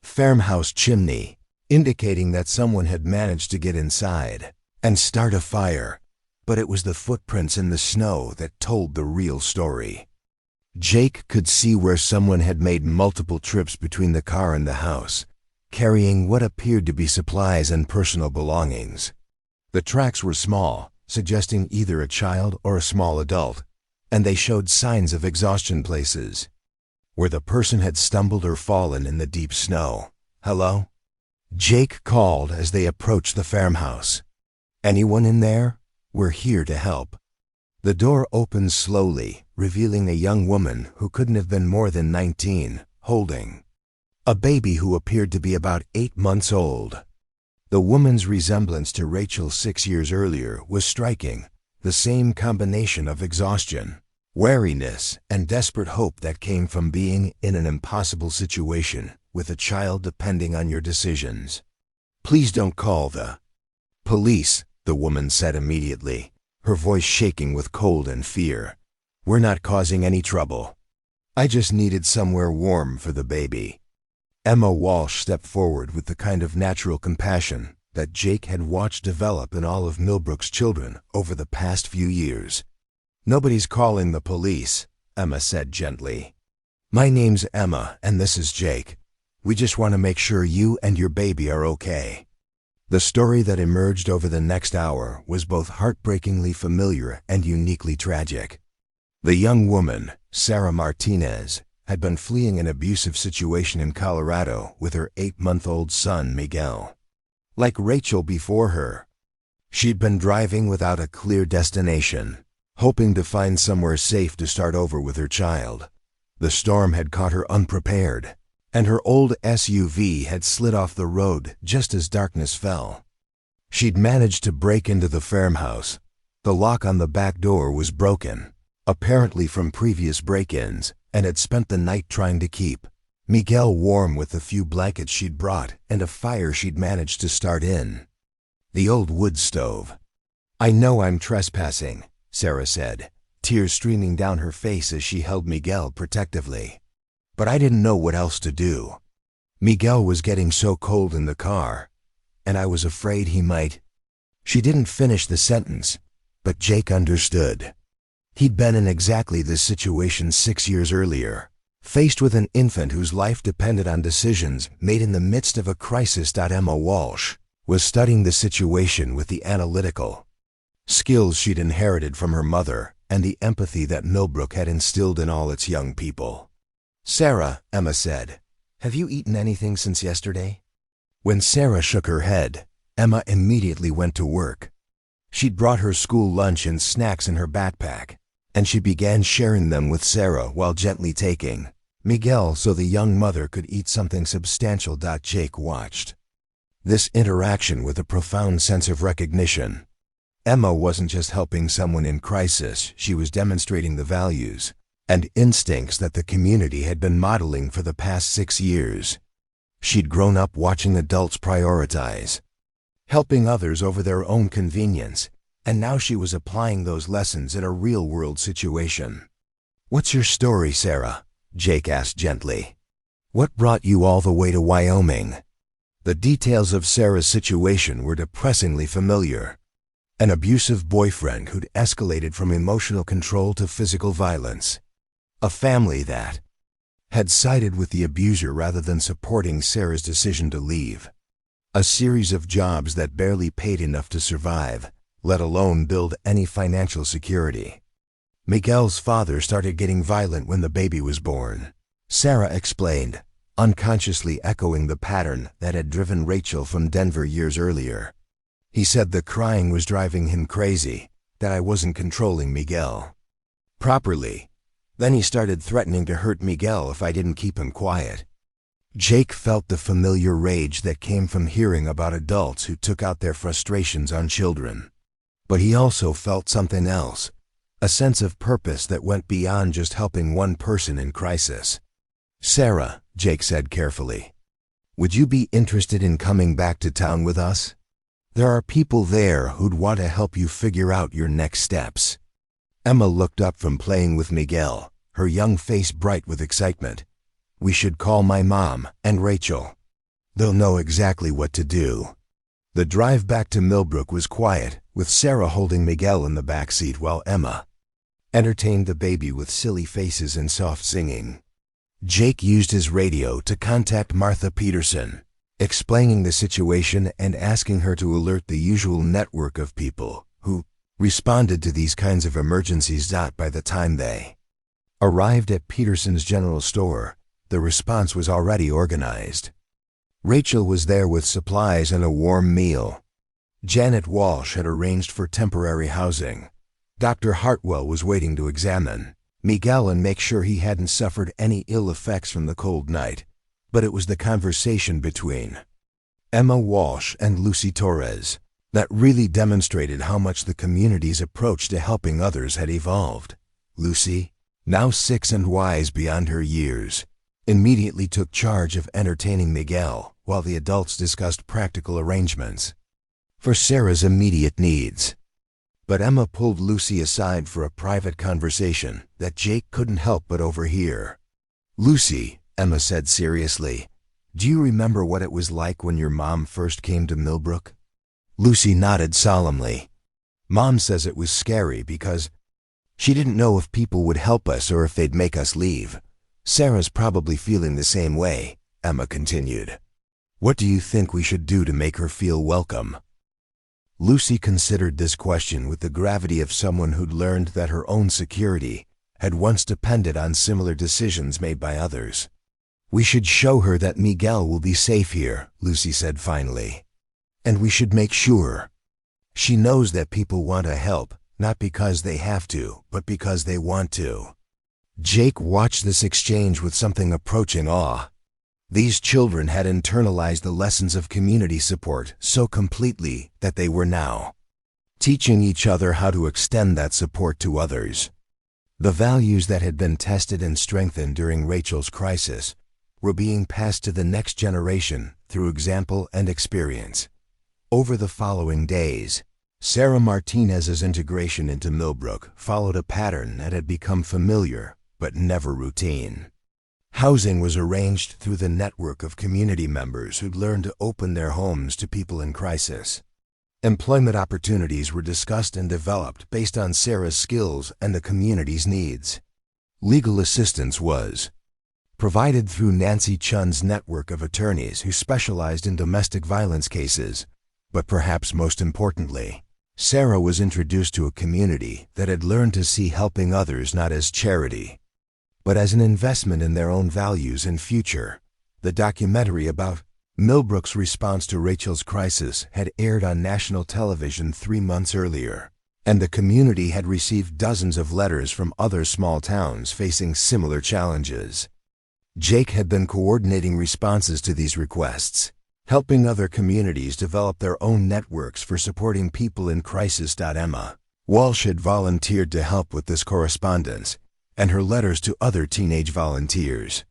farmhouse chimney, indicating that someone had managed to get inside and start a fire, but it was the footprints in the snow that told the real story. Jake could see where someone had made multiple trips between the car and the house, carrying what appeared to be supplies and personal belongings. The tracks were small, suggesting either a child or a small adult, and they showed signs of exhaustion places where the person had stumbled or fallen in the deep snow. "Hello?" Jake called as they approached the farmhouse. "Anyone in there? We're here to help." The door opened slowly, revealing a young woman who couldn't have been more than 19, holding a baby who appeared to be about 8 months old. The woman's resemblance to Rachel 6 years earlier was striking, the same combination of exhaustion, wariness, and desperate hope that came from being in an impossible situation with a child depending on your decisions. "Please don't call the police," the woman said immediately, her voice shaking with cold and fear. "We're not causing any trouble. I just needed somewhere warm for the baby." Emma Walsh stepped forward with the kind of natural compassion that Jake had watched develop in all of Millbrook's children over the past few years. "Nobody's calling the police," Emma said gently. "My name's Emma, and this is Jake. We just want to make sure you and your baby are okay." The story that emerged over the next hour was both heartbreakingly familiar and uniquely tragic. The young woman, Sarah Martinez, had been fleeing an abusive situation in Colorado with her 8-month-old son, Miguel. Like Rachel before her, she'd been driving without a clear destination, hoping to find somewhere safe to start over with her child. The storm had caught her unprepared, and her old SUV had slid off the road just as darkness fell. She'd managed to break into the farmhouse. The lock on the back door was broken, apparently from previous break-ins, and had spent the night trying to keep Miguel warm with the few blankets she'd brought and a fire she'd managed to start in the old wood stove. "I know I'm trespassing," Sarah said, tears streaming down her face as she held Miguel protectively. "But I didn't know what else to do. Miguel was getting so cold in the car, and I was afraid he might—" She didn't finish the sentence, but Jake understood. He'd been in exactly this situation 6 years earlier, faced with an infant whose life depended on decisions made in the midst of a crisis. Emma Walsh was studying the situation with the analytical skills she'd inherited from her mother and the empathy that Millbrook had instilled in all its young people. "Sarah," Emma said, "have you eaten anything since yesterday?" When Sarah shook her head, Emma immediately went to work. She'd brought her school lunch and snacks in her backpack, and she began sharing them with Sarah while gently taking Miguel so the young mother could eat something substantial. Jake watched this interaction with a profound sense of recognition. Emma wasn't just helping someone in crisis, she was demonstrating the values and instincts that the community had been modeling for the past 6 years. She'd grown up watching adults prioritize helping others over their own convenience, and now she was applying those lessons in a real-world situation. "What's your story, Sarah?" Jake asked gently. "What brought you all the way to Wyoming?" The details of Sarah's situation were depressingly familiar. An abusive boyfriend who'd escalated from emotional control to physical violence. A family that had sided with the abuser rather than supporting Sarah's decision to leave. A series of jobs that barely paid enough to survive, let alone build any financial security. Miguel's father started getting violent when the baby was born, Sarah explained, unconsciously echoing the pattern that had driven Rachel from Denver years earlier. "He said the crying was driving him crazy, that I wasn't controlling Miguel properly. Then he started threatening to hurt Miguel if I didn't keep him quiet." Jake felt the familiar rage that came from hearing about adults who took out their frustrations on children. But he also felt something else, a sense of purpose that went beyond just helping one person in crisis. "Sarah," Jake said carefully, "would you be interested in coming back to town with us? There are people there who'd want to help you figure out your next steps." Emma looked up from playing with Miguel, her young face bright with excitement. "We should call my mom and Rachel. They'll know exactly what to do." The drive back to Millbrook was quiet, with Sarah holding Miguel in the back seat while Emma entertained the baby with silly faces and soft singing. Jake used his radio to contact Martha Peterson, explaining the situation and asking her to alert the usual network of people who responded to these kinds of emergencies. By the time they arrived at Peterson's general store, the response was already organized. Rachel was there with supplies and a warm meal. Janet Walsh had arranged for temporary housing. Dr. Hartwell was waiting to examine Miguel and make sure he hadn't suffered any ill effects from the cold night. But it was the conversation between Emma Walsh and Lucy Torres that really demonstrated how much the community's approach to helping others had evolved. Lucy, now 6 and wise beyond her years, immediately took charge of entertaining Miguel while the adults discussed practical arrangements for Sarah's immediate needs. But Emma pulled Lucy aside for a private conversation that Jake couldn't help but overhear. "Lucy," Emma said seriously, "do you remember what it was like when your mom first came to Millbrook?" Lucy nodded solemnly. "Mom says it was scary because she didn't know if people would help us or if they'd make us leave. Sarah's probably feeling the same way," Emma continued. "What do you think we should do to make her feel welcome?" Lucy considered this question with the gravity of someone who'd learned that her own security had once depended on similar decisions made by others. "We should show her that Miguel will be safe here," Lucy said finally. "And we should make sure she knows that people want to help, not because they have to, but because they want to." Jake watched this exchange with something approaching awe. These children had internalized the lessons of community support so completely that they were now teaching each other how to extend that support to others. The values that had been tested and strengthened during Rachel's crisis were being passed to the next generation through example and experience. Over the following days, Sarah Martinez's integration into Millbrook followed a pattern that had become familiar but never routine. Housing was arranged through the network of community members who'd learned to open their homes to people in crisis. Employment opportunities were discussed and developed based on Sarah's skills and the community's needs. Legal assistance was provided through Nancy Chun's network of attorneys who specialized in domestic violence cases. But perhaps most importantly, Sarah was introduced to a community that had learned to see helping others not as charity, but as an investment in their own values and future. The documentary about Millbrook's response to Rachel's crisis had aired on national television 3 months earlier, and the community had received dozens of letters from other small towns facing similar challenges. Jake had been coordinating responses to these requests, helping other communities develop their own networks for supporting people in crisis. Emma Walsh had volunteered to help with this correspondence, and her letters to other teenage volunteers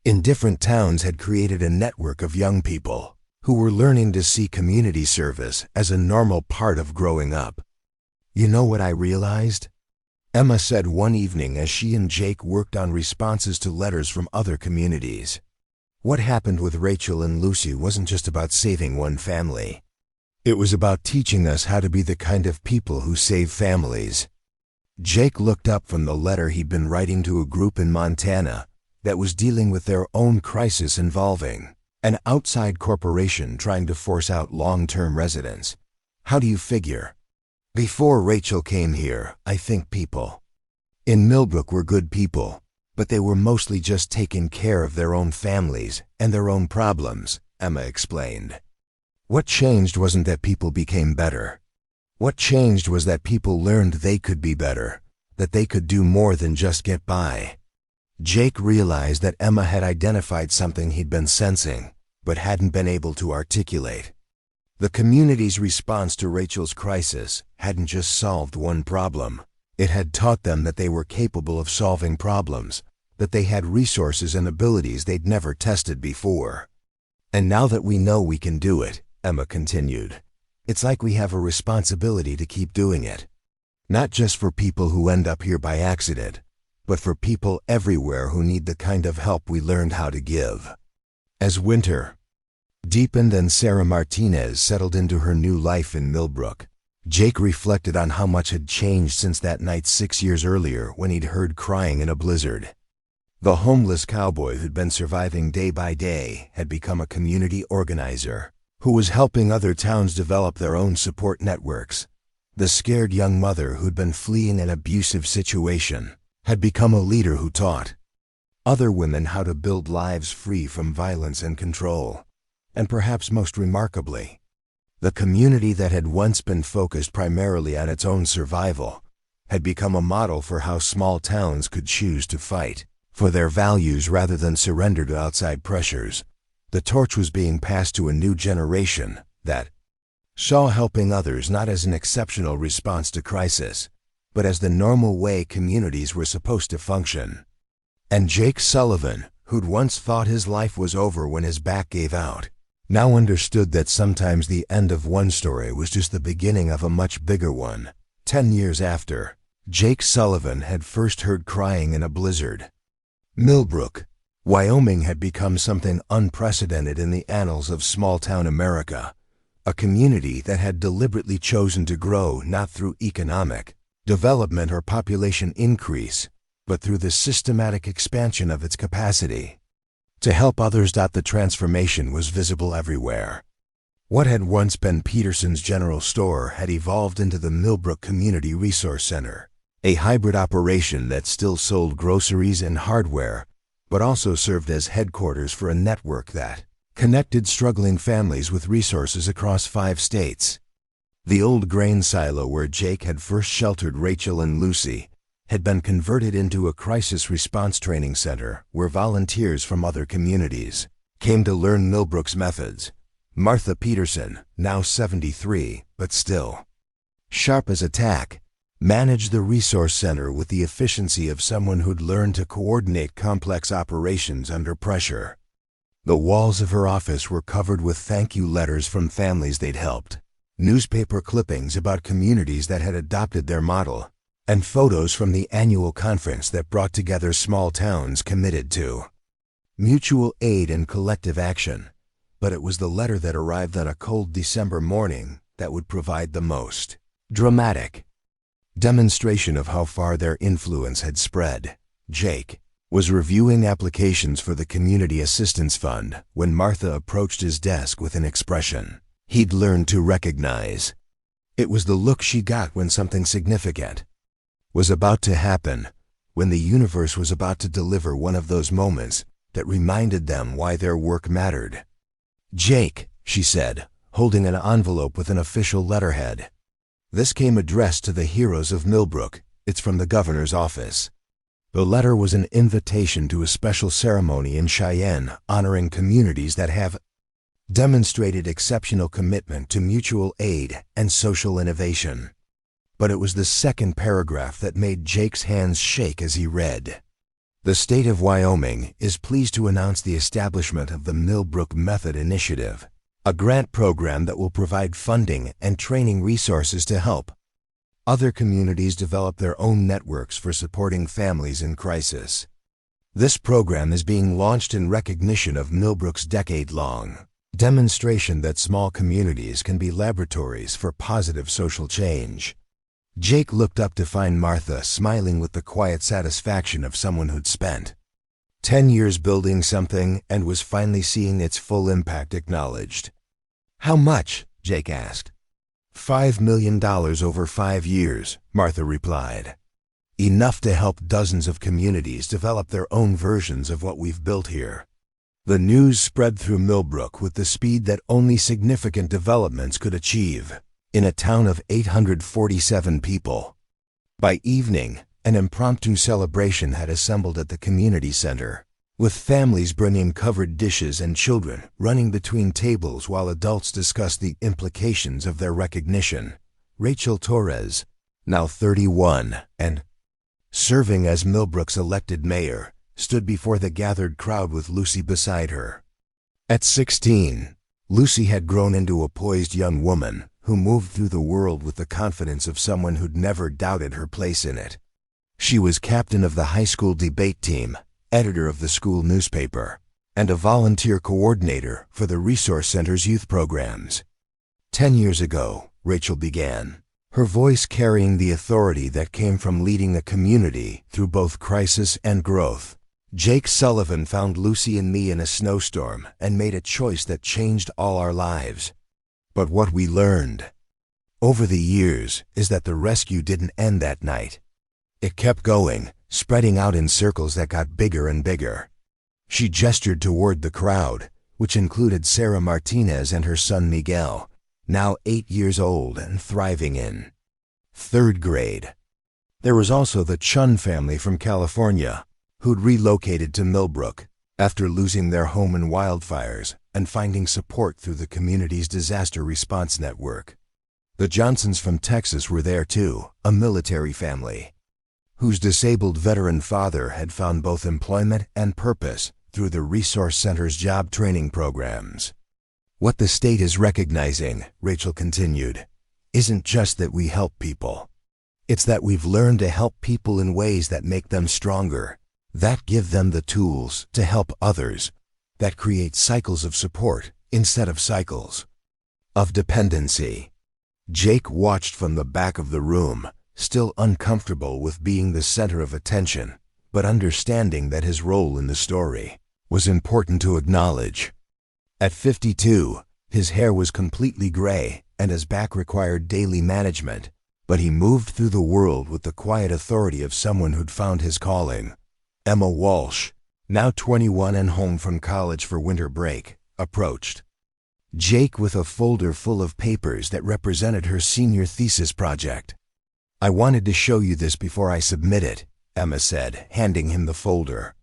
in different towns had created a network of young people who were learning to see community service as a normal part of growing up. "You know what I realized?" Emma said one evening as she and Jake worked on responses to letters from other communities. What happened with Rachel and Lucy wasn't just about saving one family. It was about teaching us how to be the kind of people who save families. Jake looked up from the letter he'd been writing to a group in Montana that was dealing with their own crisis involving an outside corporation trying to force out long-term residents. "How do you figure? Before Rachel came here, I think people in Millbrook were good people, but they were mostly just taking care of their own families and their own problems," Emma explained. "What changed wasn't that people became better. What changed was that people learned they could be better, that they could do more than just get by." Jake realized that Emma had identified something he'd been sensing, but hadn't been able to articulate. The community's response to Rachel's crisis hadn't just solved one problem. It had taught them that they were capable of solving problems, that they had resources and abilities they'd never tested before. "And now that we know we can do it," Emma continued, "it's like we have a responsibility to keep doing it. Not just for people who end up here by accident, but for people everywhere who need the kind of help we learned how to give." As winter deepened and Sarah Martinez settled into her new life in Millbrook, Jake reflected on how much had changed since that night 6 years earlier when he'd heard crying in a blizzard. The homeless cowboy who'd been surviving day by day had become a community organizer who was helping other towns develop their own support networks. The scared young mother who'd been fleeing an abusive situation had become a leader who taught other women how to build lives free from violence and control. And perhaps most remarkably, the community that had once been focused primarily on its own survival had become a model for how small towns could choose to fight for their values rather than surrender to outside pressures. The torch was being passed to a new generation that saw helping others not as an exceptional response to crisis, but as the normal way communities were supposed to function. And Jake Sullivan, who'd once thought his life was over when his back gave out, now understood that sometimes the end of one story was just the beginning of a much bigger one. 10 years after Jake Sullivan had first heard crying in a blizzard, Millbrook, Wyoming had become something unprecedented in the annals of small-town America, a community that had deliberately chosen to grow not through economic development or population increase, but through the systematic expansion of its capacity to help others. The transformation was visible everywhere. What had once been Peterson's General Store had evolved into the Millbrook Community Resource Center, a hybrid operation that still sold groceries and hardware, but also served as headquarters for a network that connected struggling families with resources across 5 states. The old grain silo where Jake had first sheltered Rachel and Lucy had been converted into a crisis response training center where volunteers from other communities came to learn Millbrook's methods. Martha Peterson, now 73, but still sharp as a tack, managed the resource center with the efficiency of someone who'd learned to coordinate complex operations under pressure. The walls of her office were covered with thank you letters from families they'd helped, newspaper clippings about communities that had adopted their model, and photos from the annual conference that brought together small towns committed to mutual aid and collective action. But it was the letter that arrived on a cold December morning that would provide the most dramatic demonstration of how far their influence had spread. Jake was reviewing applications for the Community Assistance Fund when Martha approached his desk with an expression he'd learned to recognize. It was the look she got when something significant was about to happen, when the universe was about to deliver one of those moments that reminded them why their work mattered. "Jake," she said, holding an envelope with an official letterhead. "This came addressed to the heroes of Millbrook. It's from the governor's office." The letter was an invitation to a special ceremony in Cheyenne honoring communities that have demonstrated exceptional commitment to mutual aid and social innovation. But it was the second paragraph that made Jake's hands shake as he read. "The state of Wyoming is pleased to announce the establishment of the Millbrook Method Initiative, a grant program that will provide funding and training resources to help other communities develop their own networks for supporting families in crisis. This program is being launched in recognition of Millbrook's decade-long demonstration that small communities can be laboratories for positive social change." Jake looked up to find Martha smiling with the quiet satisfaction of someone who'd spent 10 years building something and was finally seeing its full impact acknowledged. "How much?" Jake asked. $5 million over 5 years, Martha replied. "Enough to help dozens of communities develop their own versions of what we've built here." The news spread through Millbrook with the speed that only significant developments could achieve. In a town of 847 people. By evening, an impromptu celebration had assembled at the community center, with families bringing covered dishes and children running between tables while adults discussed the implications of their recognition. Rachel Torres, now 31 and serving as Millbrook's elected mayor, stood before the gathered crowd with Lucy beside her. At 16, Lucy had grown into a poised young woman who moved through the world with the confidence of someone who'd never doubted her place in it. She was captain of the high school debate team, editor of the school newspaper, and a volunteer coordinator for the Resource Center's youth programs. 10 years ago, Rachel began, her voice carrying the authority that came from leading a community through both crisis and growth. Jake Sullivan found Lucy and me in a snowstorm and made a choice that changed all our lives. But what we learned over the years is that the rescue didn't end that night. It kept going, spreading out in circles that got bigger and bigger. She gestured toward the crowd, which included Sarah Martinez and her son Miguel, now 8 years old and thriving in 3rd grade. There was also the Chun family from California, who'd relocated to Millbrook after losing their home in wildfires and finding support through the community's disaster response network. The Johnsons from Texas were there too, a military family, whose disabled veteran father had found both employment and purpose through the Resource Center's job training programs. "What the state is recognizing," Rachel continued, "isn't just that we help people. It's that we've learned to help people in ways that make them stronger, that give them the tools to help others, that create cycles of support instead of cycles of dependency." Jake watched from the back of the room, still uncomfortable with being the center of attention, but understanding that his role in the story was important to acknowledge. At 52, his hair was completely gray and his back required daily management, but he moved through the world with the quiet authority of someone who'd found his calling. Emma Walsh, now 21 and home from college for winter break, approached Jake with a folder full of papers that represented her senior thesis project. I wanted to show you this before I submit it, Emma said, handing him the folder.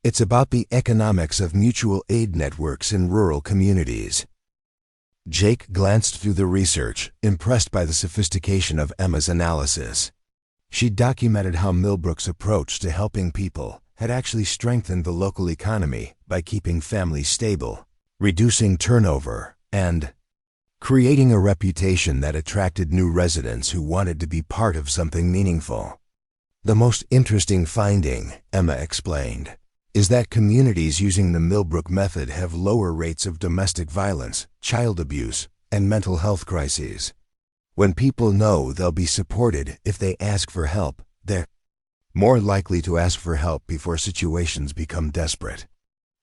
It's about the economics of mutual aid networks in rural communities. Jake glanced through the research, impressed by the sophistication of Emma's analysis. She documented how Millbrook's approach to helping people had actually strengthened the local economy by keeping families stable, reducing turnover, and creating a reputation that attracted new residents who wanted to be part of something meaningful. The most interesting finding, Emma explained, is that communities using the Millbrook method have lower rates of domestic violence, child abuse, and mental health crises. When people know they'll be supported if they ask for help, they're more likely to ask for help before situations become desperate.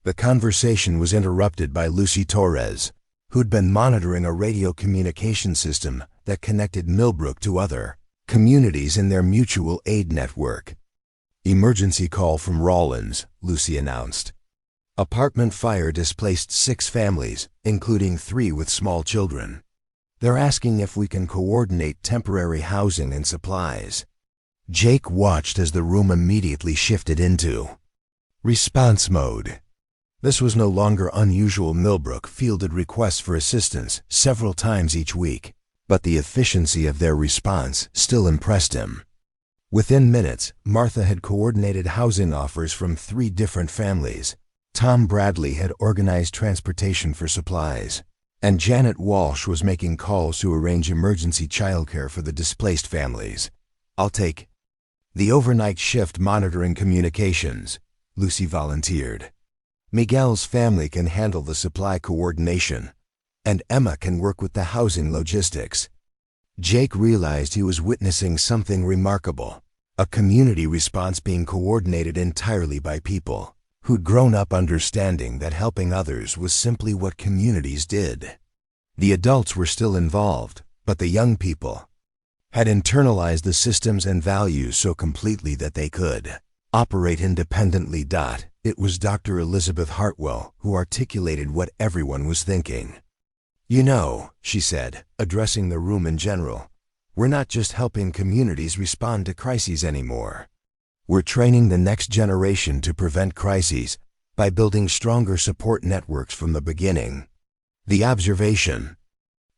The conversation was interrupted by Lucy Torres, who'd been monitoring a radio communication system that connected Millbrook to other communities in their mutual aid network. "Emergency call from Rawlins," Lucy announced. "Apartment fire displaced 6 families, including 3 with small children. They're asking if we can coordinate temporary housing and supplies." Jake watched as the room immediately shifted into response mode. This was no longer unusual. Millbrook fielded requests for assistance several times each week, but the efficiency of their response still impressed him. Within minutes, Martha had coordinated housing offers from 3 different families. Tom Bradley had organized transportation for supplies, and Janet Walsh was making calls to arrange emergency childcare for the displaced families. "I'll take the overnight shift monitoring communications," Lucy volunteered. "Miguel's family can handle the supply coordination, and Emma can work with the housing logistics." Jake realized he was witnessing something remarkable, a community response being coordinated entirely by people who'd grown up understanding that helping others was simply what communities did. The adults were still involved, but the young people had internalized the systems and values so completely that they could operate independently. It was Dr. Elizabeth Hartwell who articulated what everyone was thinking. "You know," she said, addressing the room in general, "we're not just helping communities respond to crises anymore. We're training the next generation to prevent crises by building stronger support networks from the beginning." The observation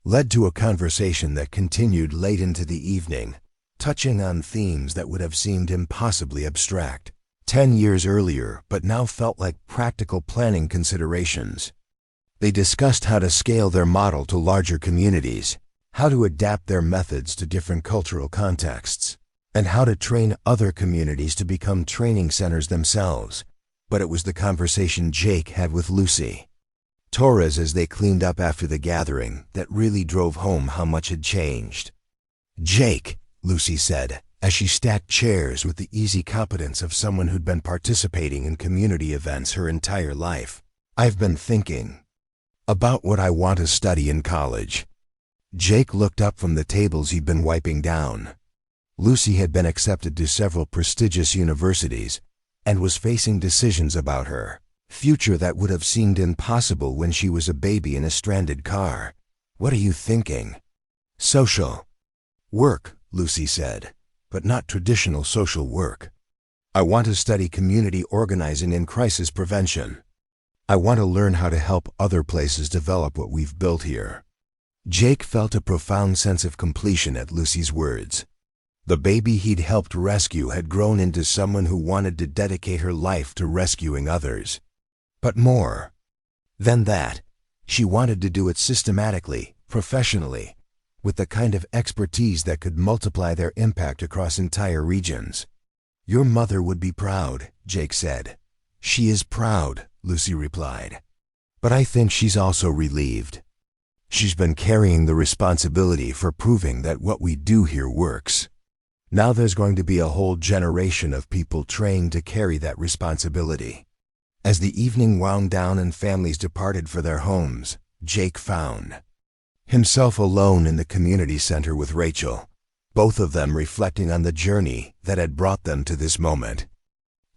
led to a conversation that continued late into the evening, touching on themes that would have seemed impossibly abstract 10 years earlier, but now felt like practical planning considerations. They discussed how to scale their model to larger communities, how to adapt their methods to different cultural contexts, and how to train other communities to become training centers themselves. But it was the conversation Jake had with Lucy Torres as they cleaned up after the gathering that really drove home how much had changed. "Jake," Lucy said, as she stacked chairs with the easy competence of someone who'd been participating in community events her entire life, "I've been thinking about what I want to study in college." Jake looked up from the tables he'd been wiping down. Lucy had been accepted to several prestigious universities and was facing decisions about her future that would have seemed impossible when she was a baby in a stranded car. "What are you thinking?" "Social work," Lucy said, "but not traditional social work. I want to study community organizing and crisis prevention. I want to learn how to help other places develop what we've built here." Jake felt a profound sense of completion at Lucy's words. The baby he'd helped rescue had grown into someone who wanted to dedicate her life to rescuing others. But more than that, she wanted to do it systematically, professionally, with the kind of expertise that could multiply their impact across entire regions. "Your mother would be proud," Jake said. "She is proud," Lucy replied. "But I think she's also relieved. She's been carrying the responsibility for proving that what we do here works. Now there's going to be a whole generation of people trained to carry that responsibility." As the evening wound down and families departed for their homes, Jake found himself alone in the community center with Rachel, both of them reflecting on the journey that had brought them to this moment.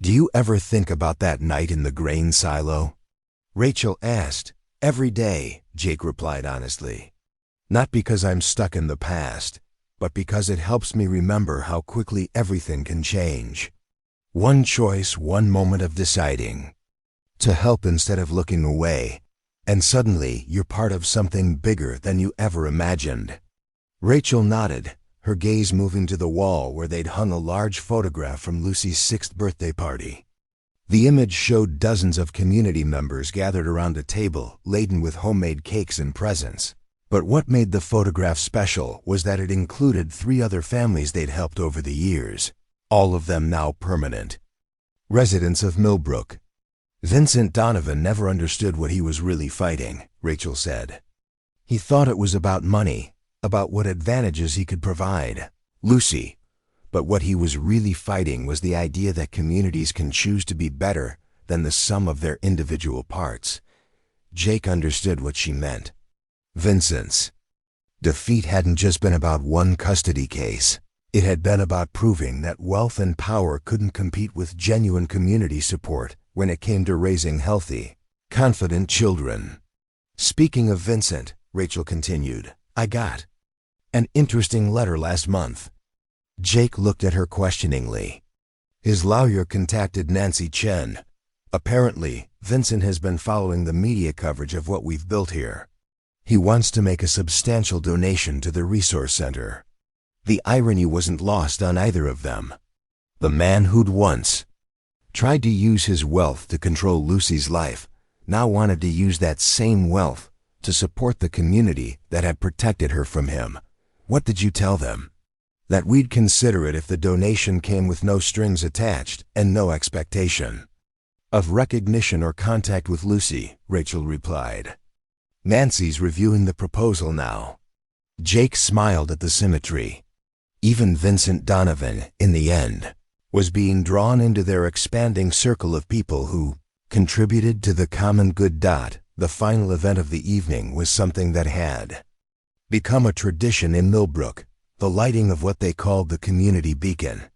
"Do you ever think about that night in the grain silo?" Rachel asked. "Every day," Jake replied honestly. "Not because I'm stuck in the past, but because it helps me remember how quickly everything can change. One choice, one moment of deciding to help instead of looking away, and suddenly you're part of something bigger than you ever imagined." Rachel nodded, her gaze moving to the wall where they'd hung a large photograph from Lucy's 6th birthday party. The image showed dozens of community members gathered around a table laden with homemade cakes and presents. But what made the photograph special was that it included 3 other families they'd helped over the years, all of them now permanent residents of Millbrook. "Vincent Donovan never understood what he was really fighting," Rachel said. "He thought it was about money, about what advantages he could provide Lucy. But what he was really fighting was the idea that communities can choose to be better than the sum of their individual parts." Jake understood what she meant. Vincent's defeat hadn't just been about one custody case. It had been about proving that wealth and power couldn't compete with genuine community support when it came to raising healthy, confident children. "Speaking of Vincent," Rachel continued, "I got an interesting letter last month." Jake looked at her questioningly. "His lawyer contacted Nancy Chen. Apparently, Vincent has been following the media coverage of what we've built here. He wants to make a substantial donation to the resource center." The irony wasn't lost on either of them. The man who'd once tried to use his wealth to control Lucy's life now wanted to use that same wealth to support the community that had protected her from him. "What did you tell them?" "That we'd consider it if the donation came with no strings attached and no expectation of recognition or contact with Lucy," Rachel replied. "Nancy's reviewing the proposal now." Jake smiled at the symmetry. Even Vincent Donovan, in the end, was being drawn into their expanding circle of people who contributed to the common good. The final event of the evening was something that had become a tradition in Millbrook, the lighting of what they called the community beacon.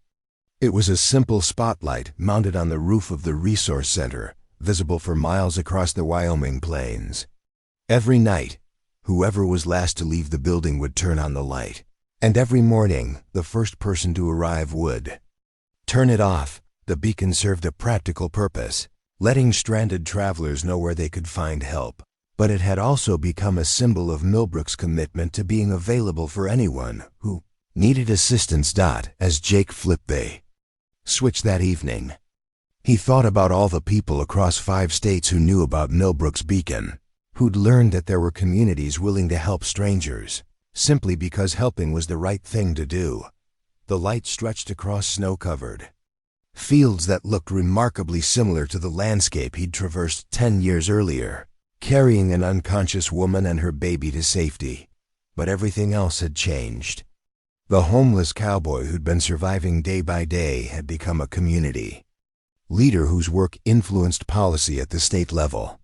It was a simple spotlight mounted on the roof of the resource center, visible for miles across the Wyoming plains. Every night, whoever was last to leave the building would turn on the light, and every morning, the first person to arrive would turn it off. The beacon served a practical purpose, letting stranded travelers know where they could find help. But it had also become a symbol of Millbrook's commitment to being available for anyone who needed assistance. As Jake flipped the switch that evening, he thought about all the people across 5 states who knew about Millbrook's beacon, who'd learned that there were communities willing to help strangers, simply because helping was the right thing to do. The light stretched across snow-covered fields that looked remarkably similar to the landscape he'd traversed 10 years earlier, carrying an unconscious woman and her baby to safety. But everything else had changed. The homeless cowboy who'd been surviving day by day had become a community leader whose work influenced policy at the state level.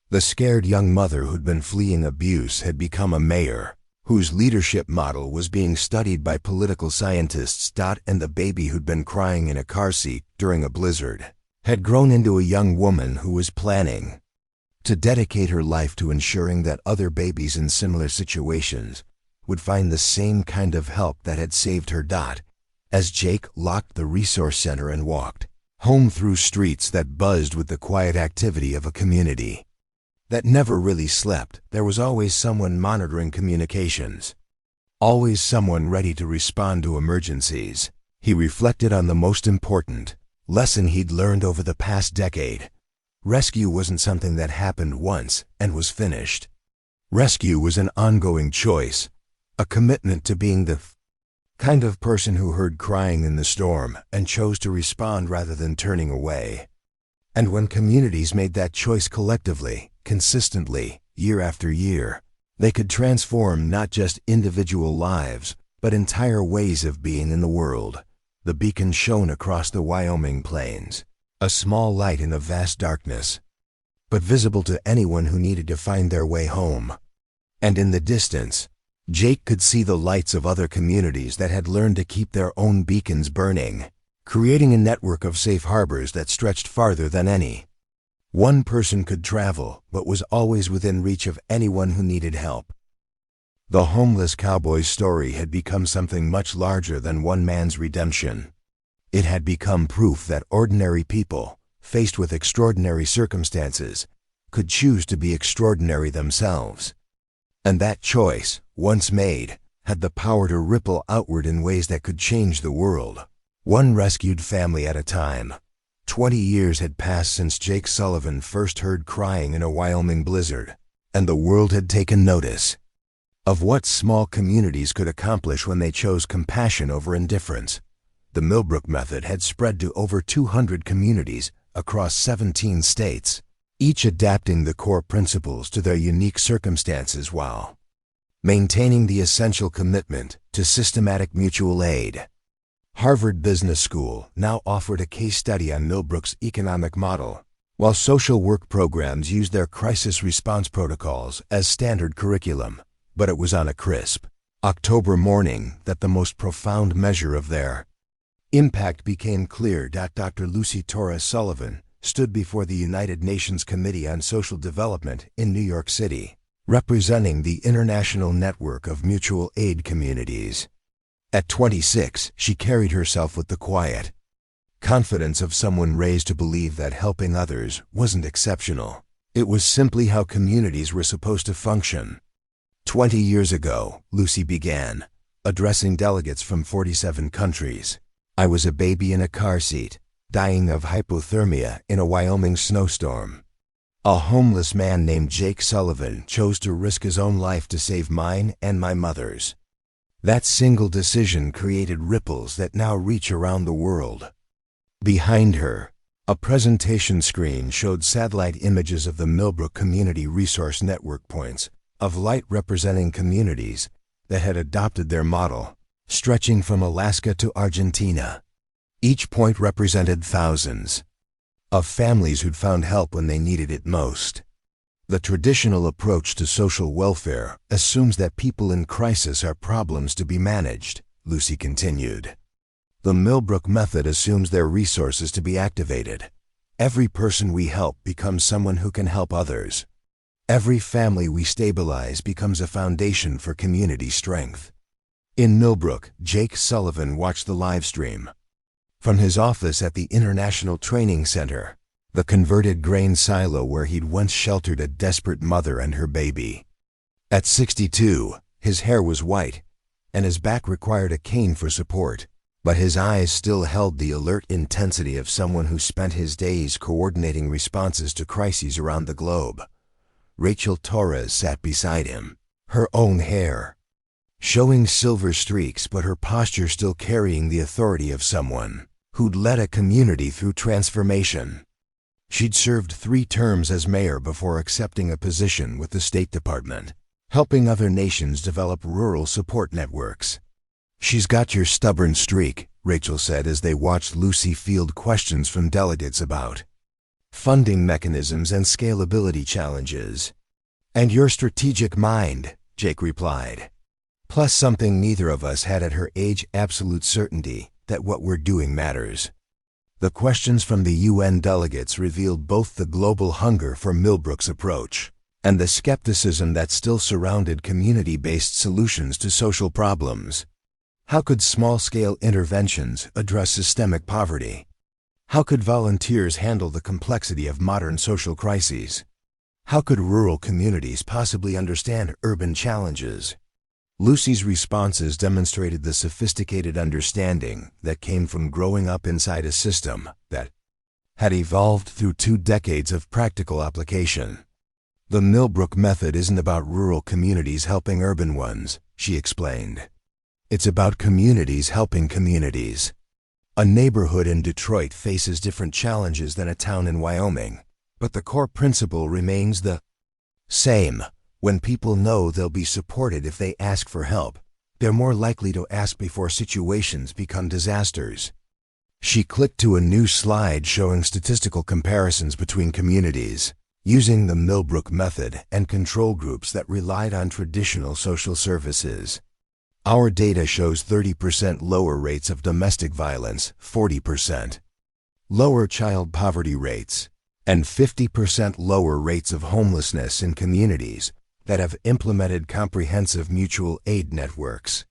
The scared young mother who'd been fleeing abuse had become a mayor, whose leadership model was being studied by political scientists. And the baby who'd been crying in a car seat during a blizzard had grown into a young woman who was planning to dedicate her life to ensuring that other babies in similar situations would find the same kind of help that had saved her. As Jake locked the resource center and walked home through streets that buzzed with the quiet activity of a community that never really slept, there was always someone monitoring communications, always someone ready to respond to emergencies. He reflected on the most important lesson he'd learned over the past decade. Rescue wasn't something that happened once and was finished. Rescue was an ongoing choice, a commitment to being the kind of person who heard crying in the storm and chose to respond rather than turning away. And when communities made that choice collectively, consistently, year after year, they could transform not just individual lives, but entire ways of being in the world. The beacon shone across the Wyoming plains, a small light in a vast darkness, but visible to anyone who needed to find their way home. And in the distance, Jake could see the lights of other communities that had learned to keep their own beacons burning, creating a network of safe harbors that stretched farther than any one person could travel, but was always within reach of anyone who needed help. The homeless cowboy's story had become something much larger than one man's redemption. It had become proof that ordinary people, faced with extraordinary circumstances, could choose to be extraordinary themselves. And that choice, once made, had the power to ripple outward in ways that could change the world. One rescued family at a time. 20 years had passed since Jake Sullivan first heard crying in a Wyoming blizzard, and the world had taken notice of what small communities could accomplish when they chose compassion over indifference. The Millbrook method had spread to over 200 communities across 17 states, each adapting the core principles to their unique circumstances while maintaining the essential commitment to systematic mutual aid. Harvard Business School now offered a case study on Millbrook's economic model, while social work programs used their crisis response protocols as standard curriculum. But it was on a crisp October morning that the most profound measure of their impact became clear. Dr. Lucy Torres Sullivan stood before the United Nations Committee on Social Development in New York City, representing the International Network of Mutual Aid Communities. At 26, she carried herself with the quiet confidence of someone raised to believe that helping others wasn't exceptional. It was simply how communities were supposed to function. 20 years ago, Lucy began, addressing delegates from 47 countries. I was a baby in a car seat, dying of hypothermia in a Wyoming snowstorm. A homeless man named Jake Sullivan chose to risk his own life to save mine and my mother's. That single decision created ripples that now reach around the world. Behind her, a presentation screen showed satellite images of the Millbrook Community Resource Network points of light representing communities that had adopted their model, stretching from Alaska to Argentina. Each point represented thousands of families who'd found help when they needed it most. The traditional approach to social welfare assumes that people in crisis are problems to be managed, Lucy continued. The Millbrook method assumes their resources to be activated. Every person we help becomes someone who can help others. Every family we stabilize becomes a foundation for community strength. In Millbrook, Jake Sullivan watched the live stream. From his office at the International Training Center, the converted grain silo where he'd once sheltered a desperate mother and her baby. At 62, his hair was white, and his back required a cane for support, but his eyes still held the alert intensity of someone who spent his days coordinating responses to crises around the globe. Rachel Torres sat beside him, her own hair showing silver streaks, but her posture still carrying the authority of someone who'd led a community through transformation. She'd served 3 terms as mayor before accepting a position with the State Department, helping other nations develop rural support networks. "She's got your stubborn streak," Rachel said as they watched Lucy field questions from delegates about funding mechanisms and scalability challenges. "And your strategic mind," Jake replied. Plus something neither of us had at her age: absolute certainty that what we're doing matters. The questions from the UN delegates revealed both the global hunger for Millbrook's approach and the skepticism that still surrounded community-based solutions to social problems. How could small-scale interventions address systemic poverty? How could volunteers handle the complexity of modern social crises? How could rural communities possibly understand urban challenges? Lucy's responses demonstrated the sophisticated understanding that came from growing up inside a system that had evolved through 2 decades of practical application. "The Millbrook method isn't about rural communities helping urban ones," she explained. "It's about communities helping communities." A neighborhood in Detroit faces different challenges than a town in Wyoming, but the core principle remains the same. When people know they'll be supported if they ask for help, they're more likely to ask before situations become disasters. She clicked to a new slide showing statistical comparisons between communities, using the Millbrook method and control groups that relied on traditional social services. Our data shows 30% lower rates of domestic violence, 40% lower child poverty rates, and 50% lower rates of homelessness in communities that have implemented comprehensive mutual aid networks.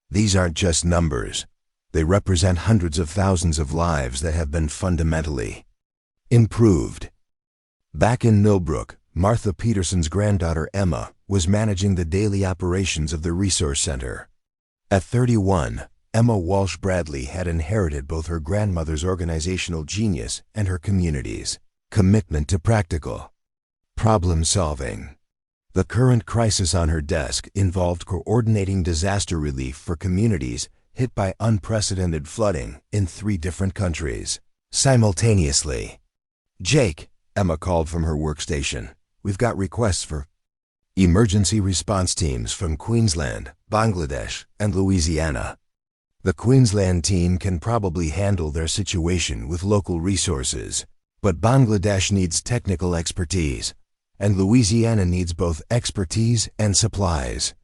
These aren't just numbers. They represent hundreds of thousands of lives that have been fundamentally improved. Back in Millbrook, Martha Peterson's granddaughter Emma was managing the daily operations of the Resource Center. At 31, Emma Walsh Bradley had inherited both her grandmother's organizational genius and her community's commitment to practical problem solving. The current crisis on her desk involved coordinating disaster relief for communities hit by unprecedented flooding in 3 different countries simultaneously. "Jake," Emma called from her workstation, "we've got requests for emergency response teams from Queensland, Bangladesh, and Louisiana. The Queensland team can probably handle their situation with local resources, but Bangladesh needs technical expertise, and Louisiana needs both expertise and supplies."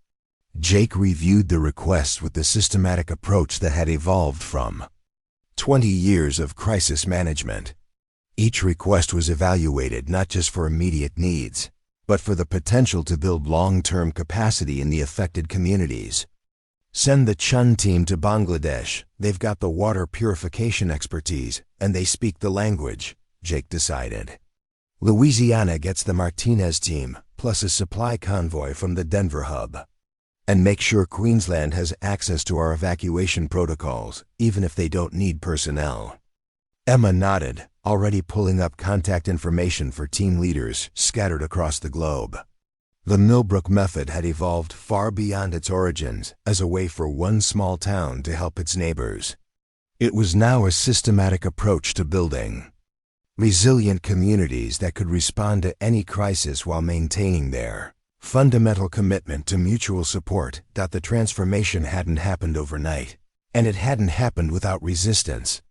Jake reviewed the requests with the systematic approach that had evolved from 20 years of crisis management. Each request was evaluated not just for immediate needs, but for the potential to build long-term capacity in the affected communities. "Send the Chun team to Bangladesh. They've got the water purification expertise, and they speak the language," Jake decided. "Louisiana gets the Martinez team, plus a supply convoy from the Denver hub. And make sure Queensland has access to our evacuation protocols, even if they don't need personnel." Emma nodded, already pulling up contact information for team leaders scattered across the globe. The Millbrook method had evolved far beyond its origins as a way for one small town to help its neighbors. It was now a systematic approach to building resilient communities that could respond to any crisis while maintaining their fundamental commitment to mutual support. The transformation hadn't happened overnight, and it hadn't happened without resistance.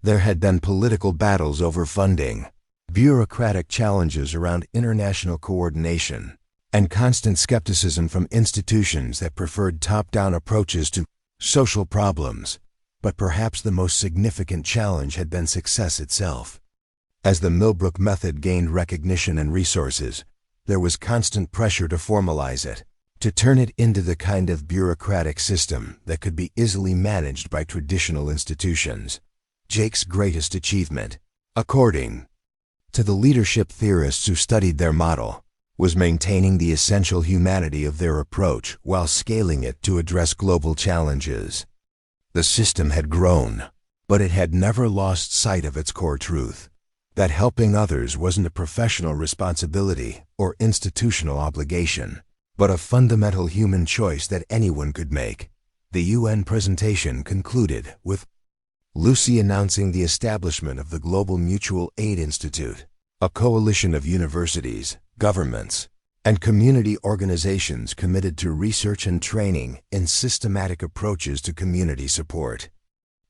There had been political battles over funding, bureaucratic challenges around international coordination, and constant skepticism from institutions that preferred top-down approaches to social problems. But perhaps the most significant challenge had been success itself. As the Millbrook method gained recognition and resources, there was constant pressure to formalize it, to turn it into the kind of bureaucratic system that could be easily managed by traditional institutions. Jake's greatest achievement, according to the leadership theorists who studied their model, was maintaining the essential humanity of their approach while scaling it to address global challenges. The system had grown, but it had never lost sight of its core truth, that helping others wasn't a professional responsibility or institutional obligation, but a fundamental human choice that anyone could make. The UN presentation concluded with Lucy announcing the establishment of the Global Mutual Aid Institute, a coalition of universities, governments, and community organizations committed to research and training in systematic approaches to community support.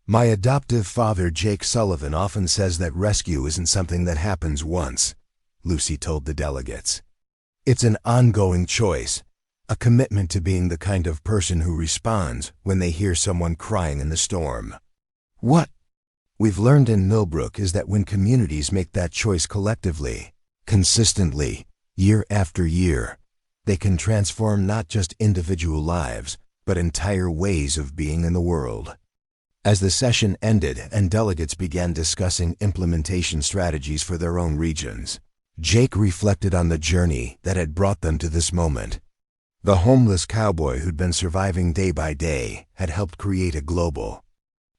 "My adoptive father, Jake Sullivan, often says that rescue isn't something that happens once," Lucy told the delegates. "It's an ongoing choice, a commitment to being the kind of person who responds when they hear someone crying in the storm. What we've learned in Millbrook is that when communities make that choice collectively, consistently, year after year, they can transform not just individual lives, but entire ways of being in the world." As the session ended and delegates began discussing implementation strategies for their own regions, Jake reflected on the journey that had brought them to this moment. The homeless cowboy who'd been surviving day by day had helped create a global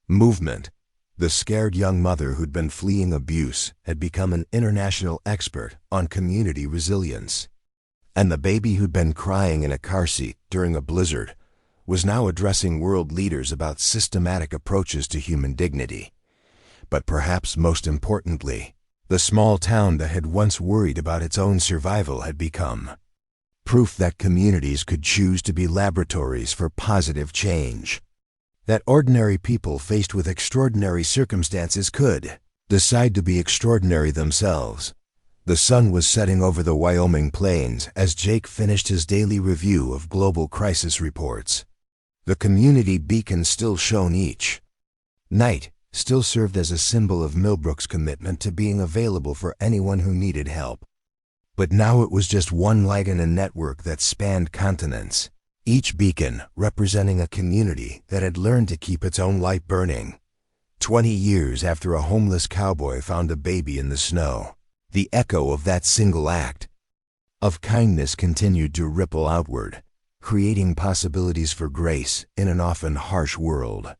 movement. The scared young mother who'd been fleeing abuse had become an international expert on community resilience. And the baby who'd been crying in a car seat during a blizzard was now addressing world leaders about systematic approaches to human dignity. But perhaps most importantly, the small town that had once worried about its own survival had become proof that communities could choose to be laboratories for positive change. That ordinary people faced with extraordinary circumstances could decide to be extraordinary themselves. The sun was setting over the Wyoming plains as Jake finished his daily review of global crisis reports. The community beacon still shone each night, still served as a symbol of Millbrook's commitment to being available for anyone who needed help. But now it was just one light in a network that spanned continents, each beacon representing a community that had learned to keep its own light burning. 20 years after a homeless cowboy found a baby in the snow, the echo of that single act of kindness continued to ripple outward, creating possibilities for grace in an often harsh world.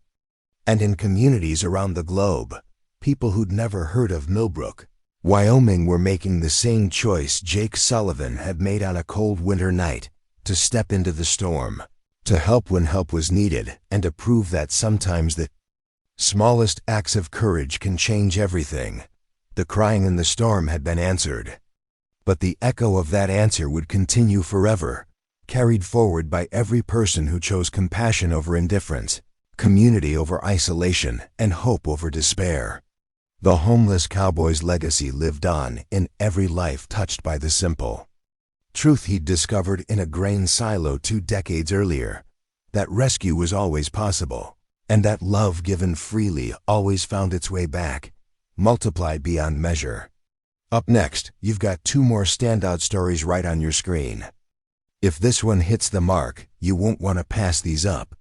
And in communities around the globe, people who'd never heard of Millbrook, Wyoming were making the same choice Jake Sullivan had made on a cold winter night, to step into the storm, to help when help was needed, and to prove that sometimes the smallest acts of courage can change everything. The crying in the storm had been answered. But the echo of that answer would continue forever, carried forward by every person who chose compassion over indifference, community over isolation, and hope over despair. The homeless cowboy's legacy lived on in every life touched by the simple truth he'd discovered in a grain silo 2 decades earlier, that rescue was always possible, and that love given freely always found its way back, multiplied beyond measure. Up next, you've got 2 more standout stories right on your screen. If this one hits the mark, you won't want to pass these up.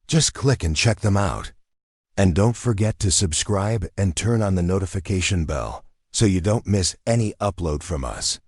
Just click and check them out. And don't forget to subscribe and turn on the notification bell so you don't miss any upload from us.